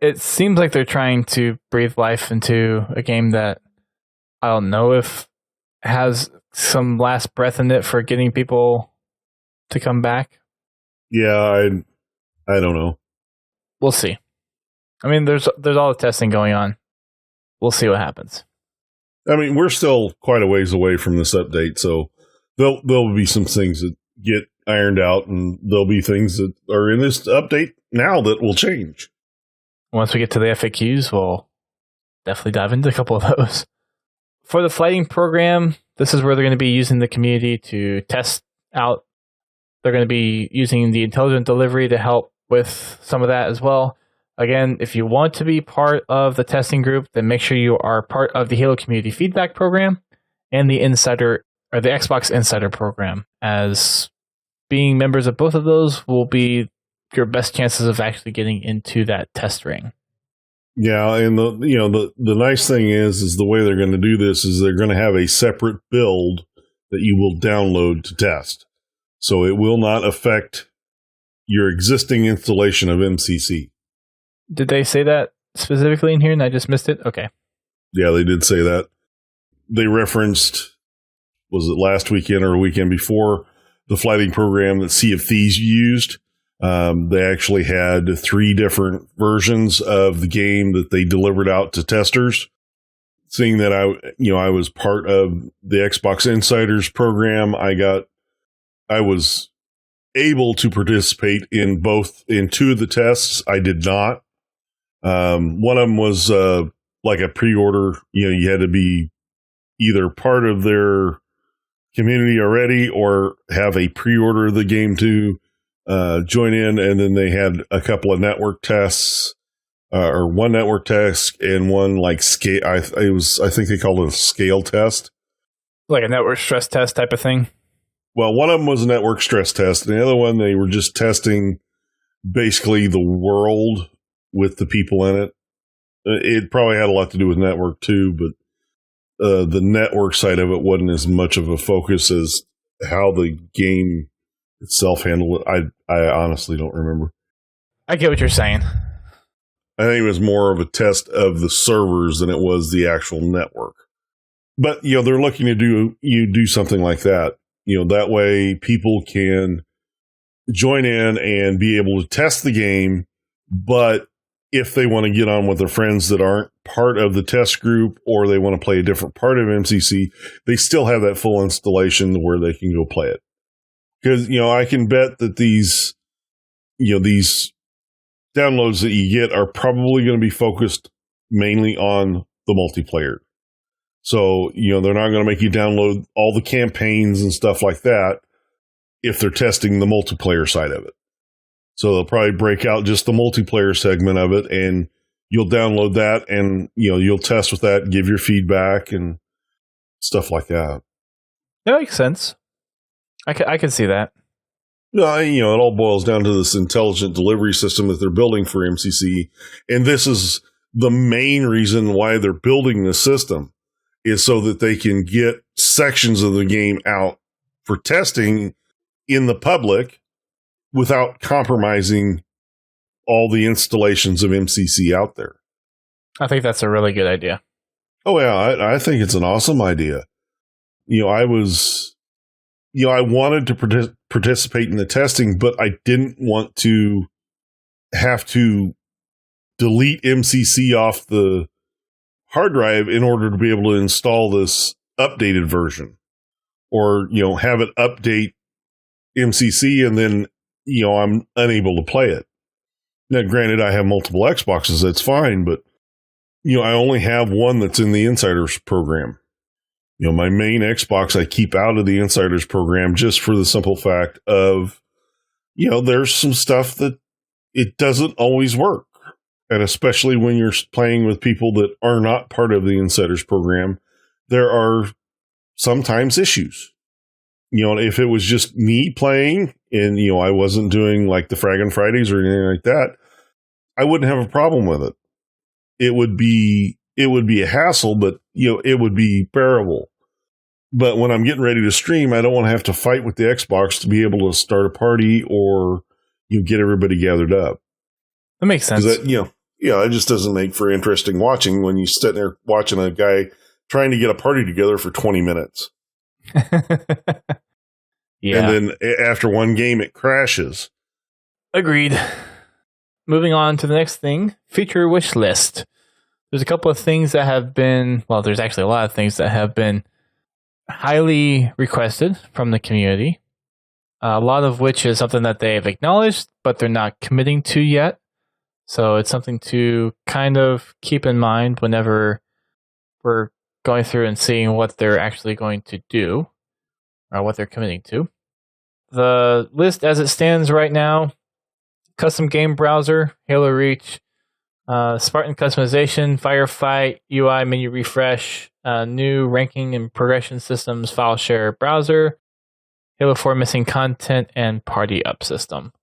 It seems like they're trying to breathe life into a game that I don't know if has some last breath in it for getting people to come back. Yeah, I don't know. We'll see. I mean, there's all the testing going on. We'll see what happens. I mean, we're still quite a ways away from this update, so there'll be some things that get ironed out, and there'll be things that are in this update now that will change. Once we get to the FAQs, we'll definitely dive into a couple of those. For the flighting program, this is where they're going to be using the community to test out. They're going to be using the intelligent delivery to help with some of that as well. Again, if you want to be part of the testing group, then make sure you are part of the Halo Community Feedback Program and the Insider or the Xbox Insider Program, as being members of both of those will be your best chances of actually getting into that test ring. Yeah, and the nice thing is the way they're going to do this is they're going to have a separate build that you will download to test. So it will not affect your existing installation of MCC. Did they say that specifically in here and I just missed it? Okay. Yeah, they did say that. They referenced, was it last weekend or a weekend before, the flighting program that Sea of Thieves used. They actually had 3 different versions of the game that they delivered out to testers. Seeing that I was part of the Xbox Insiders program, I was able to participate in 2 of the tests. I did not. One of them was like a pre-order. You had to be either part of their community already or have a pre-order of the game to join in, and then they had a couple of network tests, or one network test and one like scale. I think they called it a scale test, like a network stress test type of thing. Well, one of them was a network stress test, and the other one they were just testing basically the world with the people in it. It probably had a lot to do with network too, but the network side of it wasn't as much of a focus as how the game itself handled it. I honestly don't remember. I get what you're saying. I think it was more of a test of the servers than it was the actual network. But, they're looking to do something like that. That way people can join in and be able to test the game, but if they want to get on with their friends that aren't part of the test group, or they want to play a different part of MCC, they still have that full installation where they can go play it. Because, I can bet that these downloads that you get are probably going to be focused mainly on the multiplayer. So, they're not going to make you download all the campaigns and stuff like that if they're testing the multiplayer side of it. So they'll probably break out just the multiplayer segment of it, and you'll download that, and you'll test with that, give your feedback and stuff like that. That makes sense. I can see that. No, it all boils down to this intelligent delivery system that they're building for MCC, and this is the main reason why they're building this system, is so that they can get sections of the game out for testing in the public without compromising all the installations of MCC out there. I think that's a really good idea. Oh, yeah, I think it's an awesome idea. I wanted to participate in the testing, but I didn't want to have to delete MCC off the hard drive in order to be able to install this updated version, or have it update MCC and then I'm unable to play it. Now, granted, I have multiple Xboxes, that's fine, but I only have one that's in the Insiders program. My main Xbox I keep out of the Insiders program just for the simple fact of there's some stuff that it doesn't always work. And especially when you're playing with people that are not part of the Insiders program, there are sometimes issues. If it was just me playing and, I wasn't doing like the Fraggin' Fridays or anything like that, I wouldn't have a problem with it. It would be a hassle, but, it would be bearable. But when I'm getting ready to stream, I don't want to have to fight with the Xbox to be able to start a party or, get everybody gathered up. That makes sense. It just doesn't make for interesting watching when you sit there watching a guy trying to get a party together for 20 minutes. Yeah. And then after one game, it crashes. Agreed. Moving on to the next thing, feature wish list. There's a couple of things that have been, there's actually a lot of things that have been highly requested from the community. A lot of which is something that they've acknowledged, but they're not committing to yet. So it's something to kind of keep in mind whenever we're going through and seeing what they're actually going to do or what they're committing to. The list as it stands right now: custom game browser, Halo Reach, Spartan customization, Firefight, UI menu refresh, new ranking and progression systems, file share browser, Halo 4 missing content, and party up system.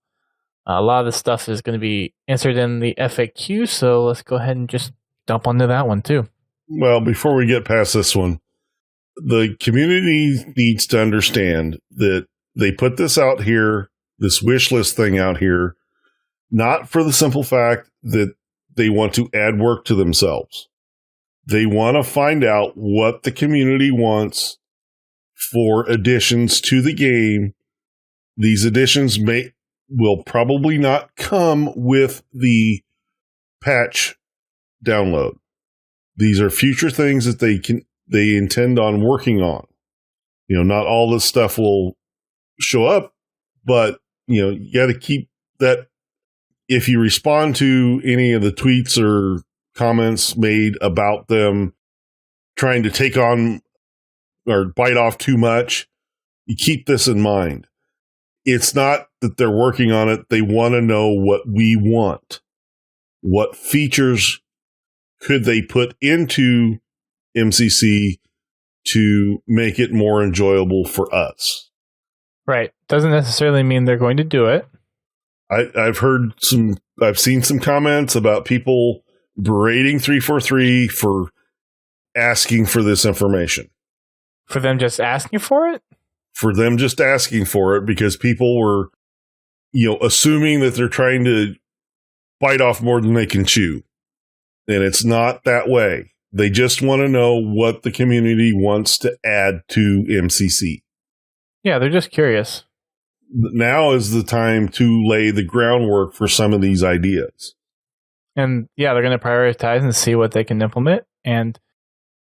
A lot of this stuff is going to be answered in the FAQ, so let's go ahead and just dump onto that one too. Well, before we get past this one, the community needs to understand that they put this out here, this wish list thing out here, not for the simple fact that they want to add work to themselves. They want to find out what the community wants for additions to the game. These additions will probably not come with the patch download. These are future things that they intend on working on. Not all this stuff will show up, but you got to keep that. If you respond to any of the tweets or comments made about them trying to take on or bite off too much, you keep this in mind. It's not that they're working on it. They want to know what we want. What features could they put into MCC to make it more enjoyable for us? Right. Doesn't necessarily mean they're going to do it. I've seen some comments about people berating 343 for asking for this information. For them just asking for it? For them just asking for it because people were, assuming that they're trying to bite off more than they can chew. And it's not that way. They just want to know what the community wants to add to MCC. Yeah, they're just curious. Now is the time to lay the groundwork for some of these ideas. And yeah, they're going to prioritize and see what they can implement. And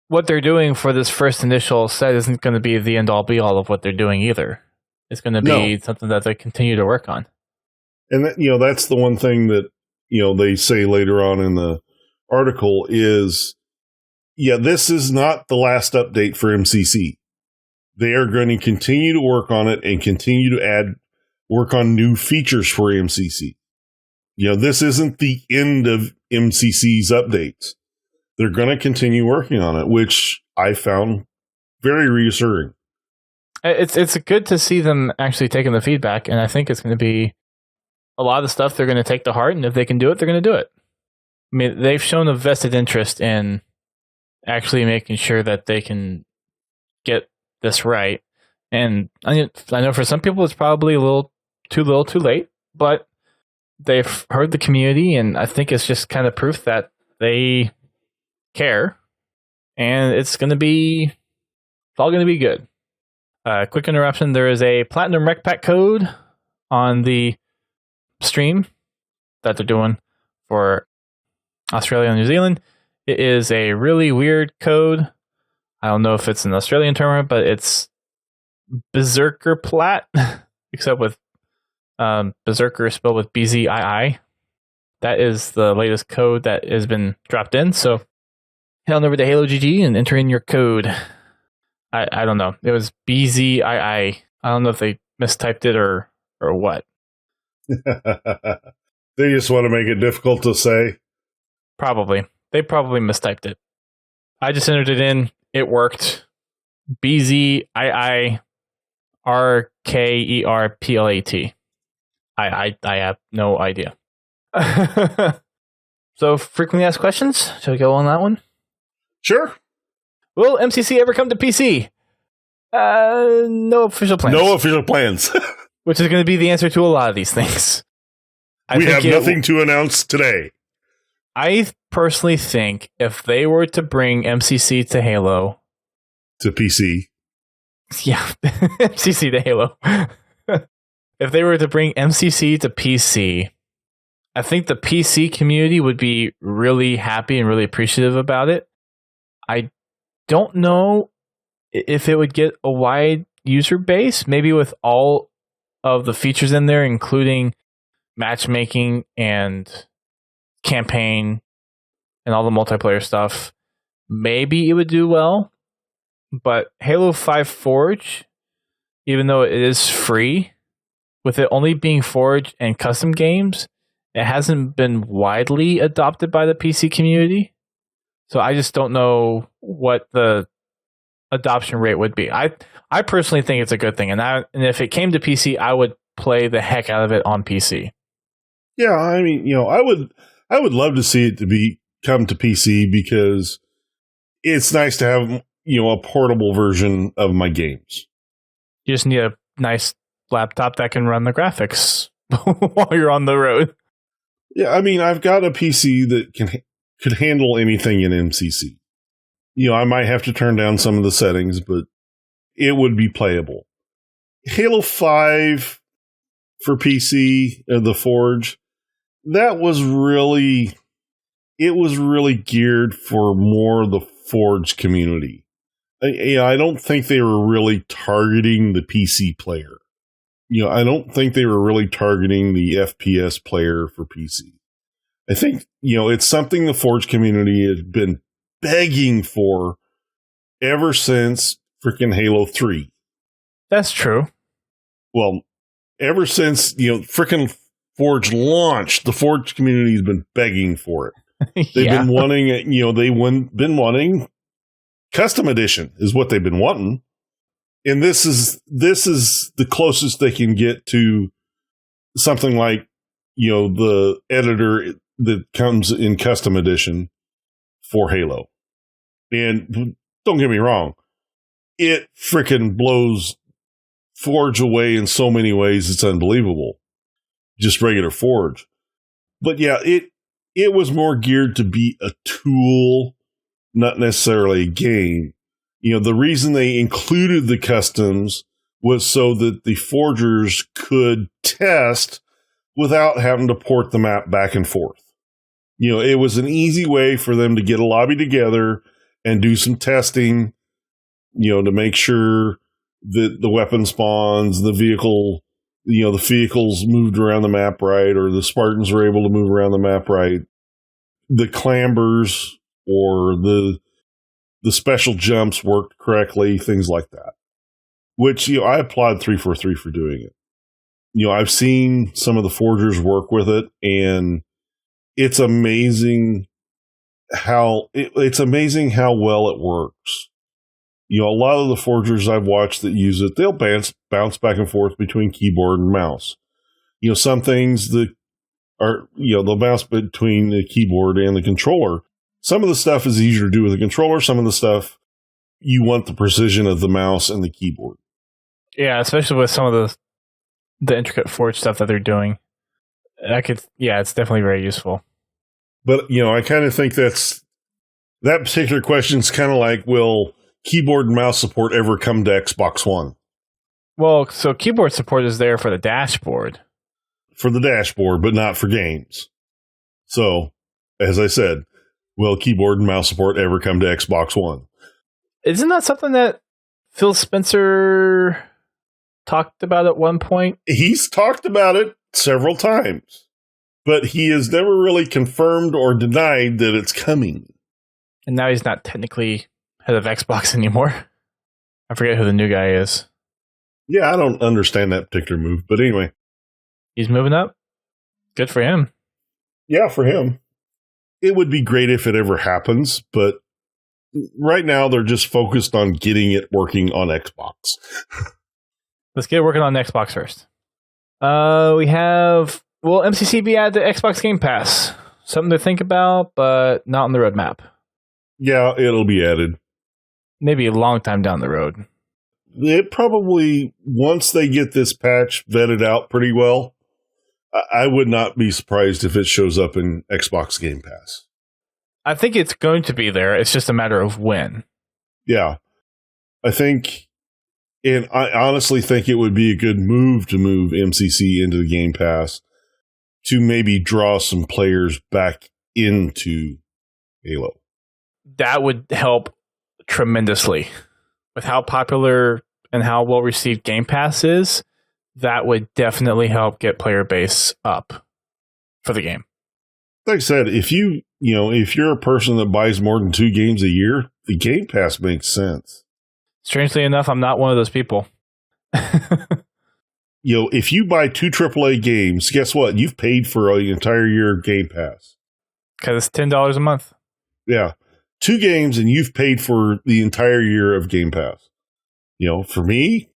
what they're doing for this first initial set isn't going to be the end all be all of what they're doing either. It's going to be something that they continue to work on. And that, that's the one thing that, they say later on in the article is, yeah, this is not the last update for MCC. They are going to continue to work on it and continue to work on new features for MCC. This isn't the end of MCC's updates. They're going to continue working on it, which I found very reassuring. It's good to see them actually taking the feedback, and I think it's going to be a lot of the stuff they're going to take to heart, and if they can do it, they're going to do it. I mean, they've shown a vested interest in actually making sure that they can get this right. And I know for some people it's probably a little too late, but they've heard the community, and I think it's just kind of proof that they care, and it's all going to be good. Quick interruption. There is a Platinum Rec Pack code on the stream that they're doing for Australia and New Zealand. It is a really weird code. I don't know if it's an Australian term, but it's Berserker Plat, except with Berserker spelled with BZII. That is the latest code that has been dropped in. So head on over to Halo GG and enter in your code. I don't know. It was BZII. I don't know if they mistyped it or what. They just want to make it difficult to say. Probably. They probably mistyped it. I just entered it in. It worked. BZIIRKERPLAT. I have no idea. So, frequently asked questions. Shall we go on that one? Sure. Will MCC ever come to PC? No official plans. No official plans. Which is going to be the answer to a lot of these things. We have nothing to announce today. I personally think if they were to bring MCC to Halo... To PC. Yeah, MCC to Halo. If they were to bring MCC to PC, I think the PC community would be really happy and really appreciative about it. I don't know if it would get a wide user base, maybe with all of the features in there, including matchmaking and campaign and all the multiplayer stuff. Maybe it would do well, but Halo 5 Forge, even though it is free, with it only being Forge and custom games, it hasn't been widely adopted by the PC community. So I just don't know what the adoption rate would be. I personally think it's a good thing, and if it came to PC, I would play the heck out of it on PC. Yeah, I mean, I would love to see it come to PC because it's nice to have, a portable version of my games. You just need a nice laptop that can run the graphics while you're on the road. Yeah, I mean, I've got a PC that could handle anything in MCC. I might have to turn down some of the settings, but it would be playable. Halo 5 for PC, the Forge, it was really geared for more of the Forge community. I don't think they were really targeting the PC player. I don't think they were really targeting the FPS player for PC. I think, it's something the Forge community has been begging for ever since freaking Halo 3. That's true. Well, ever since, freaking Forge launched, the Forge community has been begging for it. They've been wanting it, been wanting custom edition is what they've been wanting. And this is the closest they can get to something like, the editor that comes in custom edition for Halo. And don't get me wrong, it freaking blows Forge away in so many ways, it's unbelievable. Just regular Forge. But yeah, it was more geared to be a tool, not necessarily a game. The reason they included the customs was so that the forgers could test without having to port the map back and forth. It was an easy way for them to get a lobby together and do some testing, to make sure that the weapon spawns, the vehicle, the vehicles moved around the map right, or the Spartans were able to move around the map right. the clambers or the special jumps worked correctly, things like that. Which, I applaud 343 for doing it. I've seen some of the forgers work with it, and it's amazing how well it works. A lot of the forgers I've watched that use it, they'll bounce back and forth between keyboard and mouse. Some things that are, they'll bounce between the keyboard and the controller. Some of the stuff is easier to do with the controller. Some of the stuff, you want the precision of the mouse and the keyboard. Yeah, especially with some of the intricate forge stuff that they're doing. It's definitely very useful. But, I kind of think that particular question is kind of like, will keyboard and mouse support ever come to Xbox One? Well, so keyboard support is there for the dashboard. For the dashboard, but not for games. So, as I said, will keyboard and mouse support ever come to Xbox One? Isn't that something that Phil Spencer talked about at one point? He's talked about it several times, but he has never really confirmed or denied that it's coming. And now he's not technically head of Xbox anymore. I forget who the new guy is. Yeah, I don't understand that particular move, but anyway. He's moving up. Good for him. Yeah, for him. It would be great if it ever happens, but right now they're just focused on getting it working on Xbox. Let's get it working on Xbox first. We have, MCC be added to Xbox Game Pass. Something to think about, but not on the roadmap. Yeah, it'll be added. Maybe a long time down the road. It probably, once they get this patch vetted out pretty well, I would not be surprised if it shows up in Xbox Game Pass. I think it's going to be there. It's just a matter of when. Yeah. I honestly think it would be a good move to move MCC into the Game Pass to maybe draw some players back into Halo. That would help tremendously. With how popular and how well received Game Pass is, that would definitely help get player base up for the game. Like I said, if you're a person that buys more than 2 games a year, the Game Pass makes sense. Strangely enough, I'm not one of those people. If you buy 2 AAA games, guess what? You've paid for an entire year of Game Pass. Because it's $10 a month. Yeah. 2 games and you've paid for the entire year of Game Pass. For me,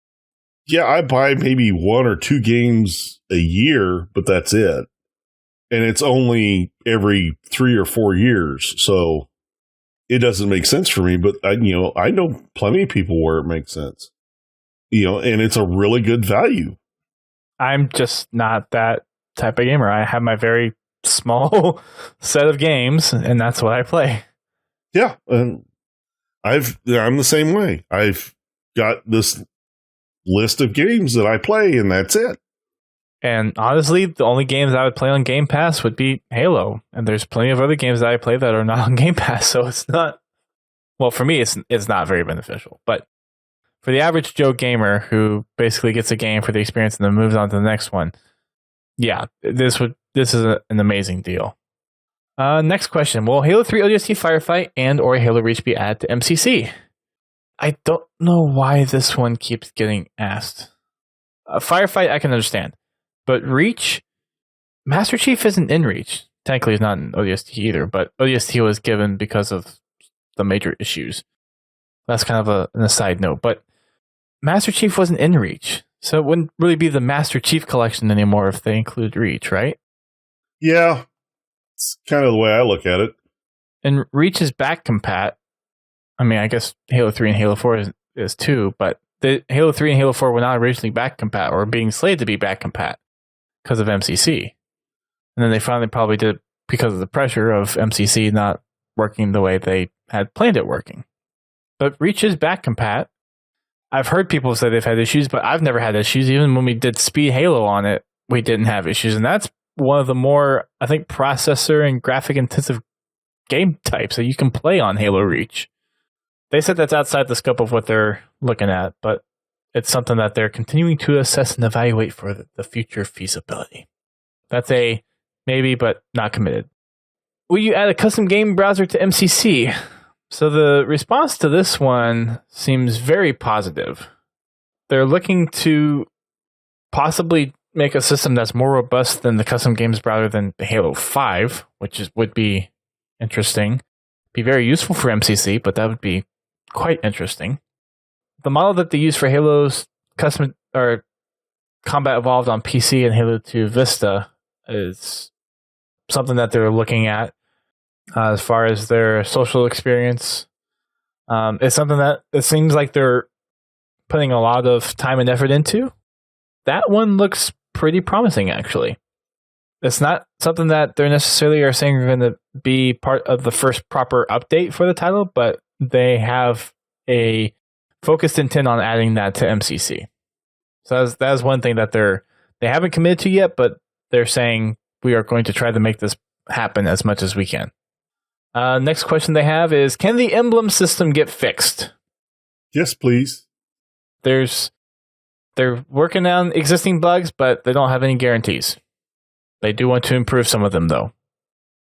yeah, I buy maybe 1 or 2 games a year, but that's it. And it's only every 3 or 4 years. So it doesn't make sense for me, but I know plenty of people where it makes sense. And it's a really good value. I'm just not that type of gamer. I have my very small set of games, and that's what I play. Yeah, and I'm the same way. I've got this list of games that I play, and that's it. And honestly, the only games I would play on Game Pass would be Halo, and there's plenty of other games that I play that are not on Game Pass. So it's not. Well, for me, it's not very beneficial. But for the average Joe gamer who basically gets a game for the experience and then moves on to the next one, yeah, this is an amazing deal. Next question. Will Halo 3 ODST Firefight and or Halo Reach be added to MCC? I don't know why this one keeps getting asked. Firefight, I can understand. But Reach, Master Chief isn't in Reach. Technically, he's not in ODST either, but ODST was given because of the major issues. That's kind of an aside note. But Master Chief wasn't in Reach, so it wouldn't really be the Master Chief collection anymore if they include Reach, right? Yeah. It's kind of the way I look at it. And Reach is back compat. I mean, I guess Halo 3 and Halo 4 is too, but the Halo 3 and Halo 4 were not originally back compat or being slated to be back compat because of MCC. And then they finally probably did it because of the pressure of MCC not working the way they had planned it working. But Reach is back compat. I've heard people say they've had issues, but I've never had issues. Even when we did Speed Halo on it, we didn't have issues. And that's one of the more, I think, processor and graphic intensive game types that you can play on Halo Reach. They said that's outside the scope of what they're looking at, but it's something that they're continuing to assess and evaluate for the future feasibility. That's a maybe, but not committed. will you add a custom game browser to MCC? So the response to this one seems very positive. They're looking to possibly make a system that's more robust than the custom games browser than Halo 5, would be interesting. Be very useful for MCC, but that would be quite interesting. The model that they use for Halo's custom or Combat Evolved on PC and Halo 2 Vista is something that they're looking at as far as their social experience. It's something that it seems like they're putting a lot of time and effort into. That one looks pretty promising, actually. It's not something that they're necessarily are saying are going to be part of the first proper update for the title, but they have a focused intent on adding that to MCC. So that's one thing that they haven't committed to yet, but they're saying we are going to try to make this happen as much as we can. Next question they have is, can the emblem system get fixed? Yes, please. They're working on existing bugs, but they don't have any guarantees. They do want to improve some of them, though.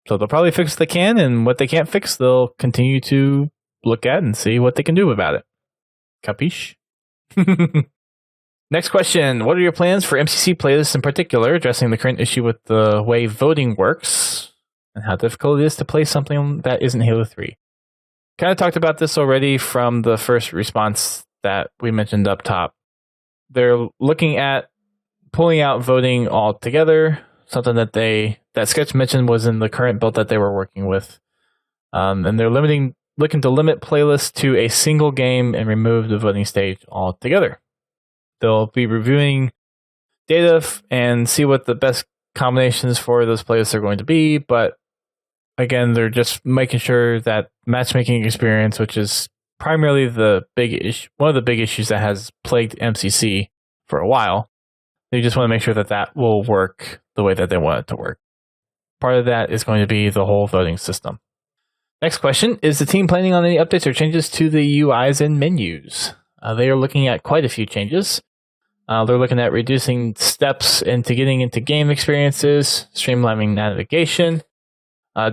So they'll probably fix what they can, and what they can't fix, they'll continue to look at and see what they can do about it. Capiche? Next question. What are your plans for MCC playlists in particular, addressing the current issue with the way voting works, and how difficult it is to play something that isn't Halo 3? Kind of talked about this already from the first response that we mentioned up top. They're looking at pulling out voting altogether, something that Sketch mentioned was in the current build that they were working with. And they're looking to limit playlists to a single game and remove the voting stage altogether. They'll be reviewing data and see what the best combinations for those playlists are going to be, but again, they're just making sure that matchmaking experience, which is primarily one of the big issues that has plagued MCC for a while, they just want to make sure that will work the way that they want it to work. Part of that is going to be the whole voting system. Next question, is the team planning on any updates or changes to the UIs and menus? They are looking at quite a few changes. They're looking at reducing steps into getting into game experiences, streamlining navigation,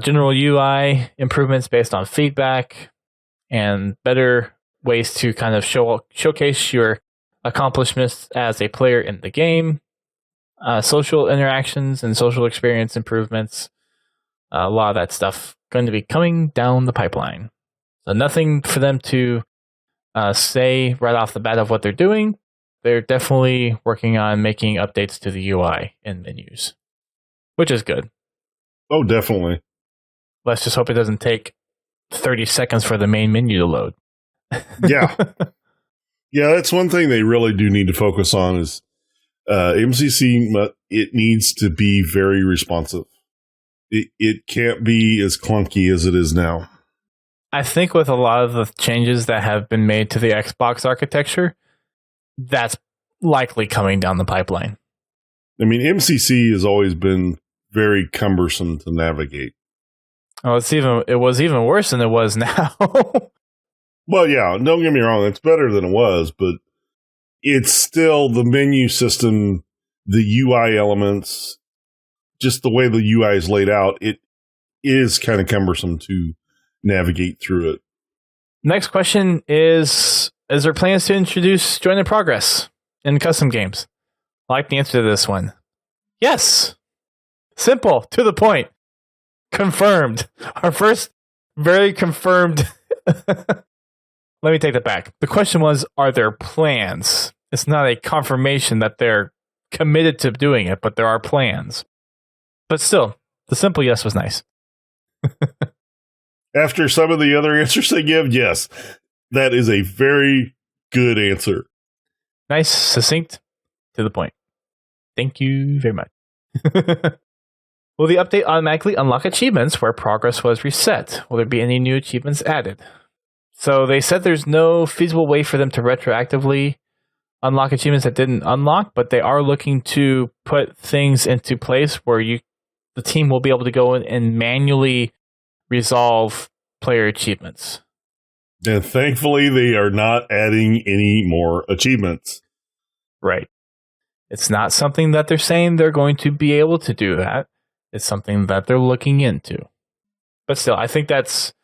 general UI improvements based on feedback, and better ways to kind of showcase your accomplishments as a player in the game, social interactions and social experience improvements. A lot of that stuff going to be coming down the pipeline. So nothing for them to say right off the bat of what they're doing. They're definitely working on making updates to the UI and menus, which is good. Oh, definitely. Let's just hope it doesn't take 30 seconds for the main menu to load. Yeah. Yeah, that's one thing they really do need to focus on is MCC, it needs to be very responsive. It can't be as clunky as it is now. I think with a lot of the changes that have been made to the Xbox architecture, that's likely coming down the pipeline. I mean, MCC has always been very cumbersome to navigate. Oh, it was even worse than it was now. Well, yeah, don't get me wrong, it's better than it was, but it's still the menu system, the UI elements, just the way the UI is laid out, it is kind of cumbersome to navigate through it. Next question is there plans to introduce Join in Progress in custom games? I like the answer to this one. Yes. Simple, to the point. Confirmed. Our first very confirmed. Let me take that back. The question was, are there plans? It's not a confirmation that they're committed to doing it, but there are plans. But still, the simple yes was nice. After some of the other answers they give, yes, that is a very good answer. Nice, succinct, to the point. Thank you very much. Will the update automatically unlock achievements where progress was reset? Will there be any new achievements added? So they said there's no feasible way for them to retroactively unlock achievements that didn't unlock, but they are looking to put things into place where the team will be able to go in and manually resolve player achievements. And thankfully, they are not adding any more achievements. Right. It's not something that they're saying they're going to be able to do that. It's something that they're looking into. But still, I think that's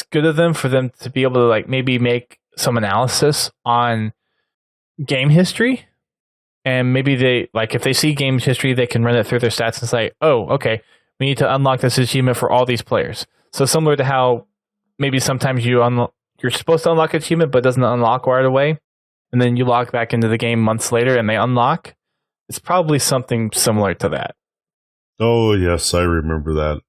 good of them for them to be able to like maybe make some analysis on game history. And maybe they like if they see game history, they can run it through their stats and say, oh, okay, we need to unlock this achievement for all these players. So similar to how maybe sometimes you're supposed to unlock an achievement, but it doesn't unlock right away. And then you log back into the game months later and they unlock. It's probably something similar to that. Oh, yes, I remember that.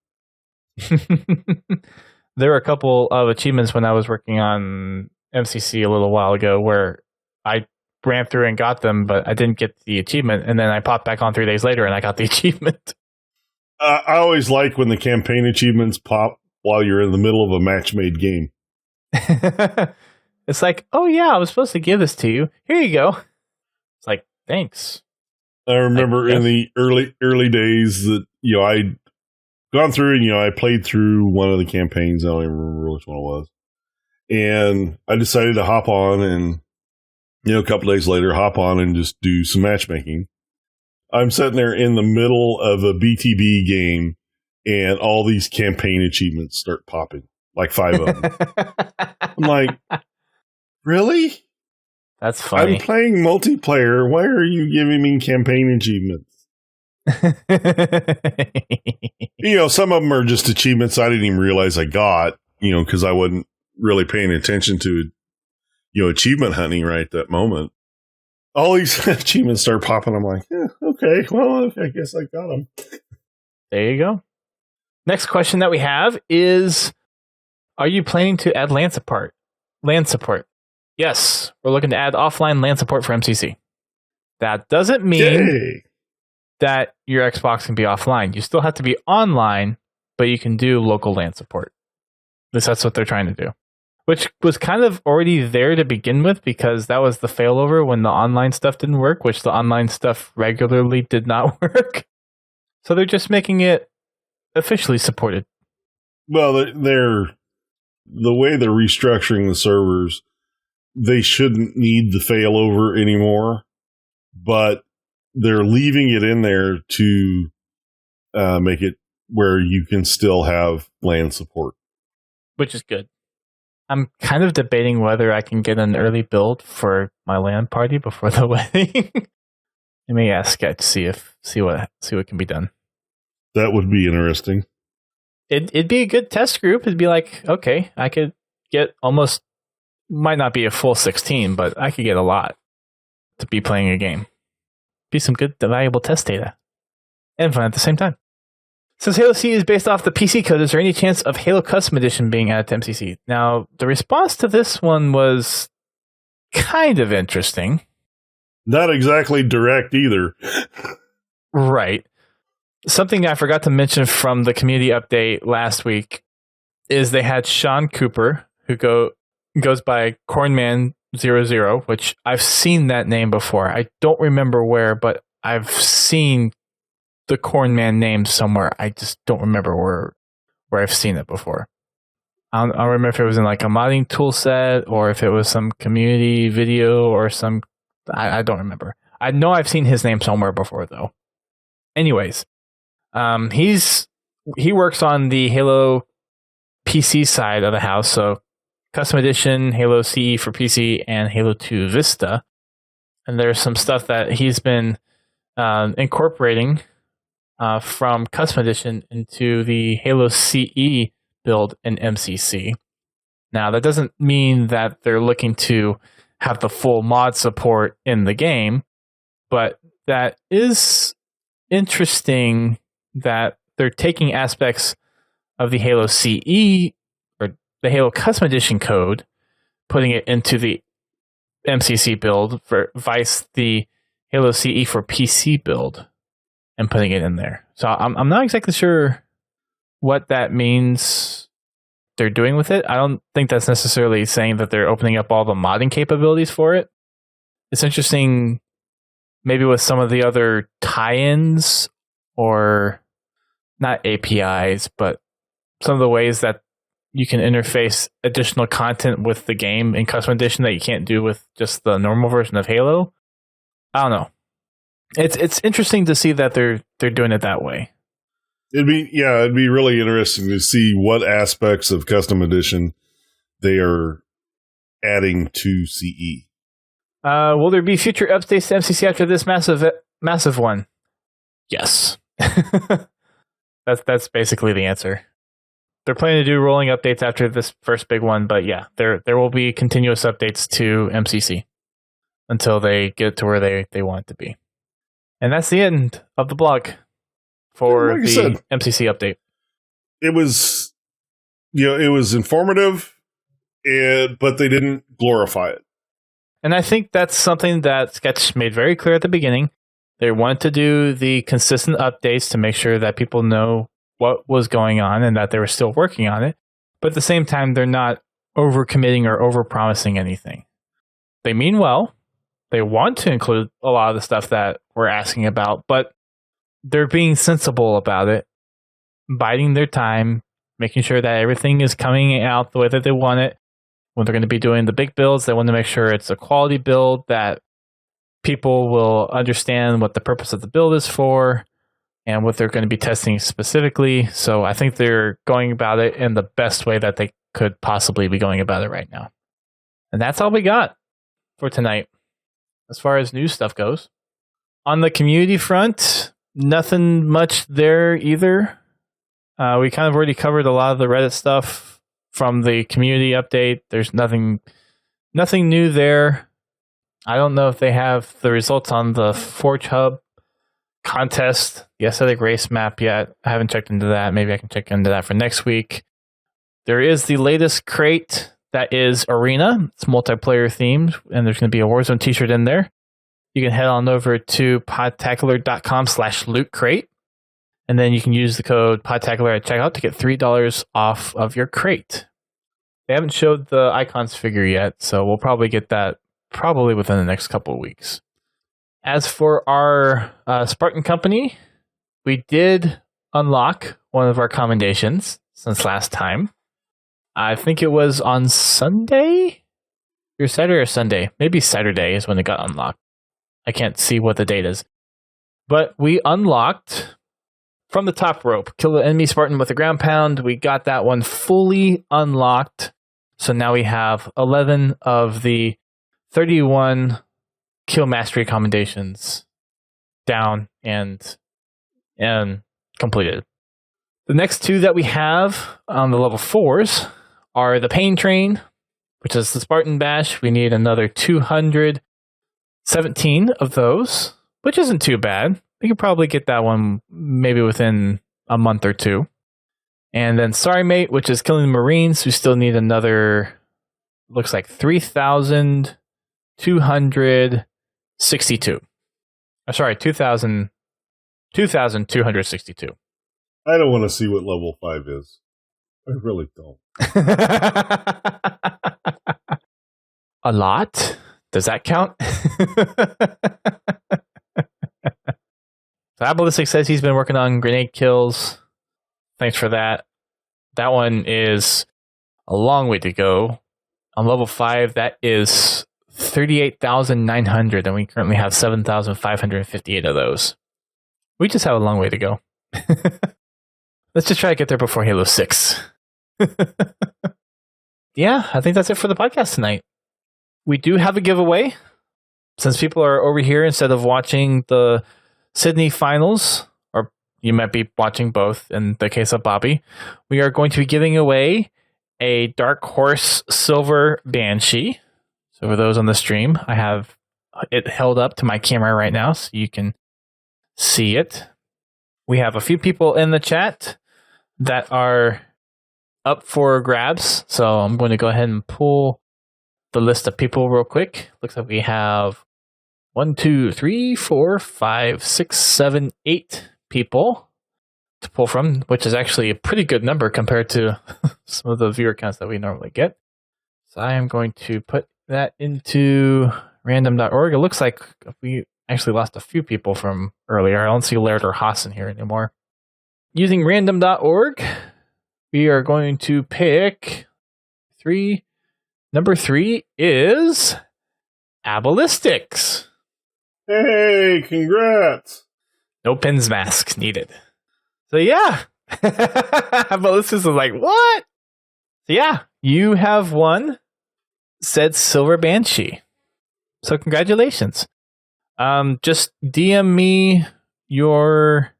There were a couple of achievements when I was working on MCC a little while ago where I ran through and got them, but I didn't get the achievement. And then I popped back on 3 days later and I got the achievement. I always like when the campaign achievements pop while you're in the middle of a match-made game. It's like, oh yeah, I was supposed to give this to you. Here you go. It's like, thanks. I remember in the early days that, I'd gone through and, I played through one of the campaigns. I don't even remember which one it was. And I decided to hop on and, a couple days later, hop on and just do some matchmaking. I'm sitting there in the middle of a BTB game and all these campaign achievements start popping, like 5 of them. I'm like, really? That's funny. I'm playing multiplayer. Why are you giving me campaign achievements? Some of them are just achievements I didn't even realize I got, because I wasn't really paying attention to, achievement hunting right at that moment. All these achievements start popping. I'm like, okay, well, I guess I got them. There you go. Next question that we have is, are you planning to add LAN support? Yes, we're looking to add offline LAN support for MCC. That doesn't mean that your Xbox can be offline. You still have to be online, but you can do local LAN support. At least that's what they're trying to do. Which was kind of already there to begin with because that was the failover when the online stuff didn't work, which the online stuff regularly did not work. So they're just making it officially supported. Well, the way they're restructuring the servers, they shouldn't need the failover anymore, but they're leaving it in there to make it where you can still have LAN support. Which is good. I'm kind of debating whether I can get an early build for my LAN party before the wedding. Let me ask Sketch, see what can be done. That would be interesting. It'd be a good test group. It'd be like, okay, I could get almost, might not be a full 16, but I could get a lot to be playing a game. Be some good, valuable test data. And fun at the same time. Since Halo C is based off the PC code, is there any chance of Halo Custom Edition being added to MCC? Now, the response to this one was kind of interesting. Not exactly direct either. Right. Something I forgot to mention from the community update last week is they had Sean Cooper, who goes by Cornman00, which I've seen that name before. I don't remember where, but I've seen the Cornman name somewhere. I just don't remember where I've seen it before. I don't remember if it was in like a modding tool set or if it was some community video or some... I don't remember. I know I've seen his name somewhere before, though. Anyways, he works on the Halo PC side of the house, so Custom Edition, Halo CE for PC, and Halo 2 Vista. And there's some stuff that he's been incorporating from Custom Edition into the Halo CE build in MCC. Now, that doesn't mean that they're looking to have the full mod support in the game, but that is interesting that they're taking aspects of the Halo CE or the Halo Custom Edition code, putting it into the MCC build for vice the Halo CE for PC build and putting it in there. So I'm not exactly sure what that means they're doing with it. I don't think that's necessarily saying that they're opening up all the modding capabilities for it. It's interesting maybe with some of the other tie-ins or not APIs, but some of the ways that you can interface additional content with the game in Custom Edition that you can't do with just the normal version of Halo. I don't know. It's interesting to see that they're doing it that way. It'd be really interesting to see what aspects of Custom Edition they are adding to CE. Will there be future updates to MCC after this massive one? Yes. That's basically the answer. They're planning to do rolling updates after this first big one, but yeah, there will be continuous updates to MCC until they get to where they want it to be. And that's the end of the blog for the MCC update. It was, it was informative, but they didn't glorify it. And I think that's something that Sketch made very clear at the beginning. They wanted to do the consistent updates to make sure that people know what was going on and that they were still working on it. But at the same time, they're not overcommitting or overpromising anything. They mean well. They want to include a lot of the stuff that we're asking about, but they're being sensible about it, biding their time, making sure that everything is coming out the way that they want it. When they're going to be doing the big builds, they want to make sure it's a quality build that people will understand what the purpose of the build is for and what they're going to be testing specifically. So I think they're going about it in the best way that they could possibly be going about it right now. And that's all we got for tonight as far as news stuff goes. On the community front, nothing much there either. We kind of already covered a lot of the Reddit stuff from the community update. There's nothing new there. I don't know if they have the results on the Forge Hub contest, the aesthetic race map yet. I haven't checked into that. Maybe I can check into that for next week. There is the latest crate that is Arena. It's multiplayer themed, and there's going to be a Warzone t-shirt in there. You can head on over to podtacular.com/loot crate, and then you can use the code Podtacular at checkout to get $3 off of your crate. They haven't showed the icons figure yet, so we'll probably get that probably within the next couple of weeks. As for our Spartan company, we did unlock one of our commendations since last time. I think it was on Sunday? Or Saturday or Sunday? Maybe Saturday is when it got unlocked. I can't see what the date is. But we unlocked from the top rope. Kill the enemy Spartan with a ground pound. We got that one fully unlocked. So now we have 11 of the 31 kill mastery commendations down and completed. The next two that we have on the level 4s are the Pain Train, which is the Spartan Bash. We need another 217 of those, which isn't too bad. We could probably get that one maybe within a month or two. And then Sorry Mate, which is killing the Marines. We still need another, looks like 3,262. Sorry, 2,262. I don't want to see what level 5 is. I really don't. A lot? Does that count? So Ableistic says he's been working on grenade kills. Thanks for that. That one is a long way to go. On level 5, that is 38,900, and we currently have 7,558 of those. We just have a long way to go. Let's just try to get there before Halo 6. Yeah, I think that's it for the podcast tonight. We do have a giveaway. Since people are over here instead of watching the Sydney finals, or you might be watching both in the case of Bobby, we are going to be giving away a Dark Horse Silver Banshee. So for those on the stream, I have it held up to my camera right now so you can see it. We have a few people in the chat that are up for grabs. So I'm going to go ahead and pull the list of people real quick. Looks like we have 1, 2, 3, 4, 5, 6, 7, 8 people to pull from, which is actually a pretty good number compared to some of the viewer counts that we normally get. So I am going to put that into random.org. It looks like we actually lost a few people from earlier. I don't see Laird or Haas in here anymore. Using random.org, we are going to pick 3. Number 3 is Ableistics. Hey, congrats. No pins mask needed. So yeah. Melissa's like, what? So yeah, you have won said Silver Banshee. So congratulations. Just DM me your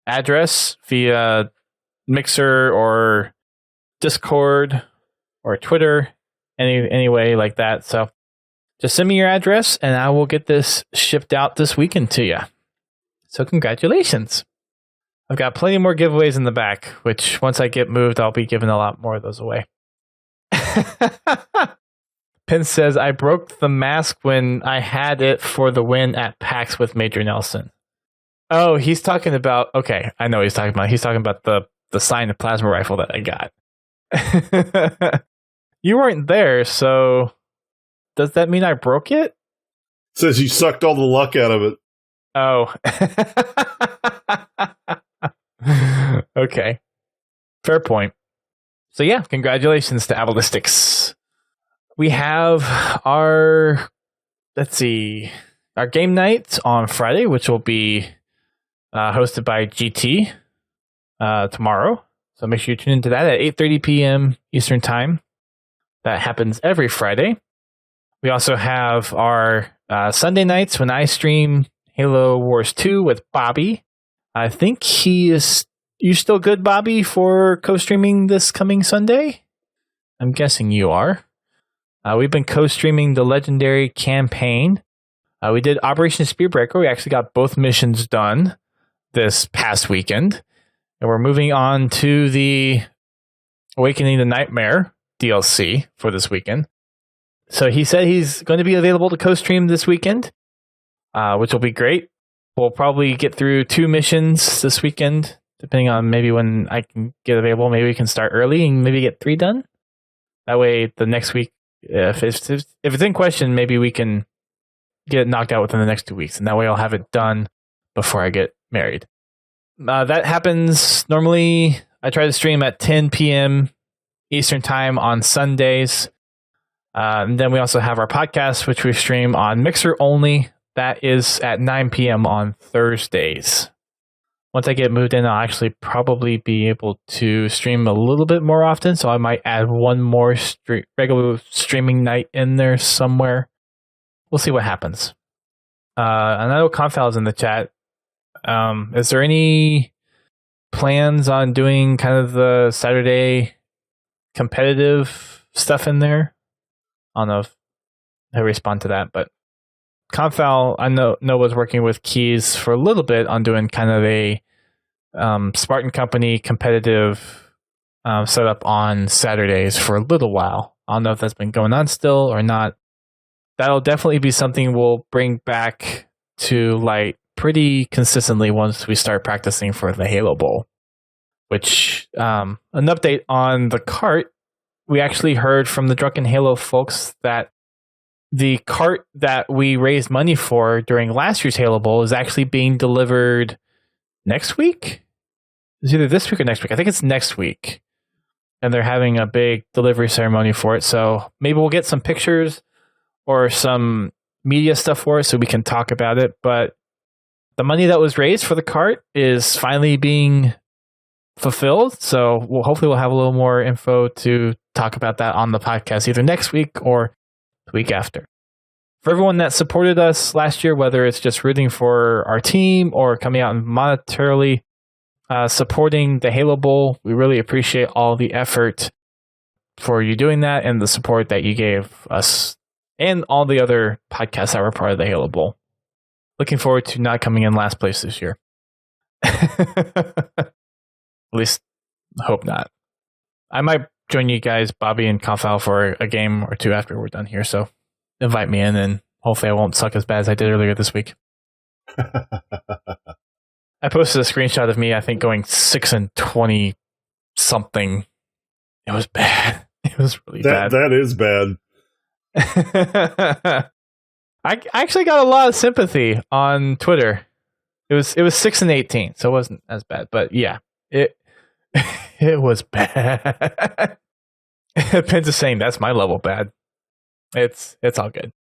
address via Mixer or Discord or Twitter, any way like that. So just send me your address and I will get this shipped out this weekend to you. So congratulations. I've got plenty more giveaways in the back, which once I get moved, I'll be giving a lot more of those away. Pin says, I broke the mask when I had it for the win at PAX with Major Nelson. Oh, he's talking about, okay, I know what he's talking about. He's talking about the signed plasma rifle that I got. You weren't there, so does that mean I broke it? Says you sucked all the luck out of it. Oh. Okay. Fair point. So yeah, congratulations to Avalistics. We have our game night on Friday, which will be hosted by GT tomorrow. So make sure you tune into that at 8:30 p.m. Eastern Time. That happens every Friday. We also have our Sunday nights when I stream Halo Wars 2 with Bobby. I think you still good, Bobby, for co-streaming this coming Sunday? I'm guessing you are. We've been co-streaming the Legendary campaign. We did Operation Spearbreaker. We actually got both missions done this past weekend. And we're moving on to the Awakening the Nightmare DLC for this weekend. So he said he's going to be available to co-stream this weekend, which will be great. We'll probably get through 2 missions this weekend, depending on maybe when I can get available. Maybe we can start early and maybe get 3 done. That way, the next week, if it's in question, maybe we can get it knocked out within the next 2 weeks. And that way I'll have it done before I get married. That happens normally. I try to stream at 10 p.m. Eastern Time on Sundays. And then we also have our podcast, which we stream on Mixer only. That is at 9 p.m. on Thursdays. Once I get moved in, I'll actually probably be able to stream a little bit more often. So I might add one more regular streaming night in there somewhere. We'll see what happens. And I know Confal is in the chat. Is there any plans on doing kind of the Saturday competitive stuff in there? I don't know if I respond to that, but Confal, I know was working with Keys for a little bit on doing kind of a Spartan Company competitive setup on Saturdays for a little while. I don't know if that's been going on still or not. That'll definitely be something we'll bring back to light pretty consistently once we start practicing for the Halo Bowl. Which, an update on the cart, we actually heard from the Drunken Halo folks that the cart that we raised money for during last year's Halo Bowl is actually being delivered next week. It's either this week or next week. I think it's next week. And they're having a big delivery ceremony for it. So maybe we'll get some pictures or some media stuff for it so we can talk about it. But the money that was raised for the cart is finally being fulfilled. So hopefully we'll have a little more info to talk about that on the podcast either next week or the week after. For everyone that supported us last year, whether it's just rooting for our team or coming out and monetarily supporting the Halo Bowl, we really appreciate all the effort for you doing that and the support that you gave us and all the other podcasts that were part of the Halo Bowl. Looking forward to not coming in last place this year. At least, hope not. I might join you guys, Bobby and Confal, for a game or 2 after we're done here. So invite me in, and hopefully I won't suck as bad as I did earlier this week. I posted a screenshot of me, I think, going 6-20 something. It was bad. It was really bad. That is bad. I actually got a lot of sympathy on Twitter. It was 6-18, so it wasn't as bad. But yeah, it was bad. Pence is saying that's my level bad. It's all good.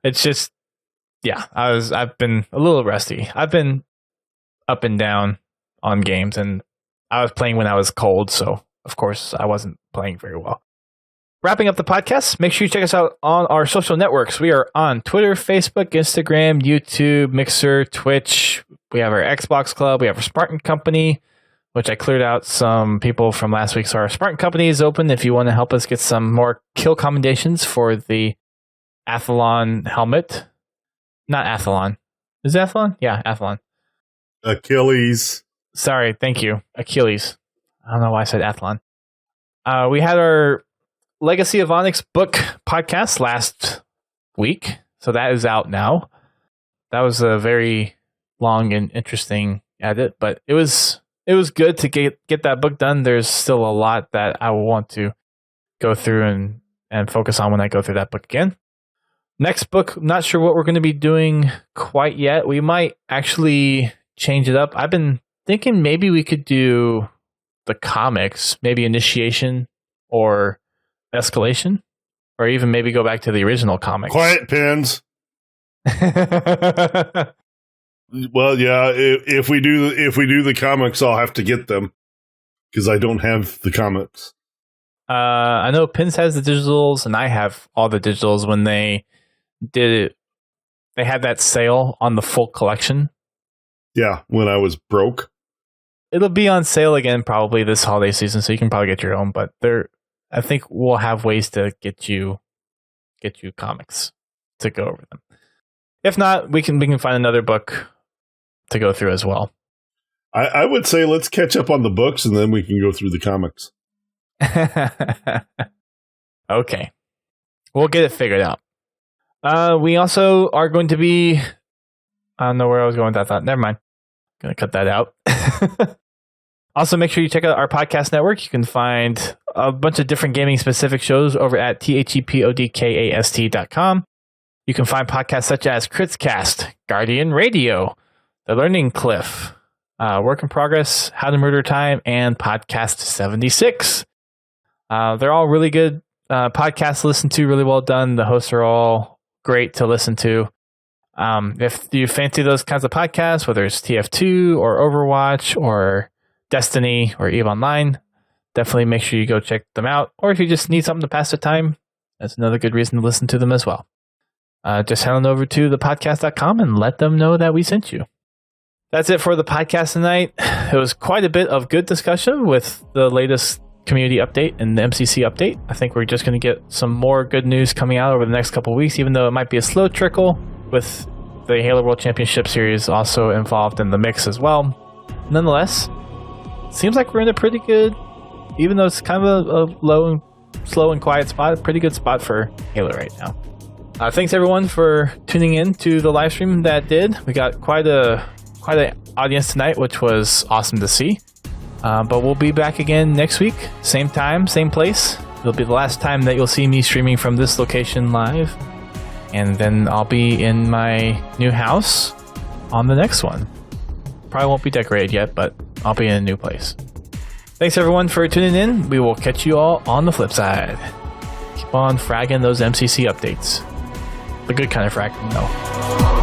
It's just, yeah, I've been a little rusty. I've been up and down on games, and I was playing when I was cold, so of course I wasn't playing very well. Wrapping up the podcast, make sure you check us out on our social networks. We are on Twitter, Facebook, Instagram, YouTube, Mixer, Twitch. We have our Xbox Club. We have our Spartan Company, which I cleared out some people from last week. So our Spartan Company is open if you want to help us get some more kill commendations for the Athlon helmet. Not Athlon. Is it Athlon? Yeah, Athlon. Achilles. Sorry, thank you. Achilles. I don't know why I said Athlon. We had our Legacy of Onyx book podcast last week, so that is out now. That was a very long and interesting edit, but it was good to get that book done. There's still a lot that I will want to go through and focus on when I go through that book again. Next book, I'm not sure what we're going to be doing quite yet. We might actually change it up. I've been thinking maybe we could do the comics, maybe Initiation or Escalation, or even maybe go back to the original comics. Quiet, Pins. Well, yeah. If we do the comics, I'll have to get them because I don't have the comics. I know Pins has the digitals, and I have all the digitals. When they did it, they had that sale on the full collection. Yeah, when I was broke. It'll be on sale again probably this holiday season, so you can probably get your own. But I think we'll have ways to get you comics to go over them. If not, we can find another book to go through as well. I would say let's catch up on the books and then we can go through the comics. Okay. We'll get it figured out. We also are going to be... I don't know where I was going with that thought. Never mind. Going to cut that out. Also, make sure you check out our podcast network. You can find a bunch of different gaming-specific shows over at thepodcast.com. You can find podcasts such as Critscast, Guardian Radio, The Learning Cliff, Work in Progress, How to Murder Time, and Podcast 76. They're all really good podcasts to listen to, really well done. The hosts are all great to listen to. If you fancy those kinds of podcasts, whether it's TF2 or Overwatch or Destiny or EVE Online, definitely make sure you go check them out. Or if you just need something to pass the time, that's another good reason to listen to them as well. Just head on over to thepodcast.com and let them know that we sent you. That's it for the podcast tonight. It was quite a bit of good discussion with the latest community update and the MCC update. I think we're just going to get some more good news coming out over the next couple of weeks, even though it might be a slow trickle with the Halo World Championship Series also involved in the mix as well. Nonetheless, seems like we're in a pretty good, even though it's kind of a low, slow and quiet spot, a pretty good spot for Halo right now. Thanks everyone for tuning in to the live stream that did. We got quite an audience tonight, which was awesome to see. But we'll be back again next week, same time, same place. It'll be the last time that you'll see me streaming from this location live. And then I'll be in my new house on the next one. Probably won't be decorated yet, but I'll be in a new place. Thanks everyone for tuning in. We will catch you all on the flip side. Keep on fragging those MCC updates. The good kind of fragging, though.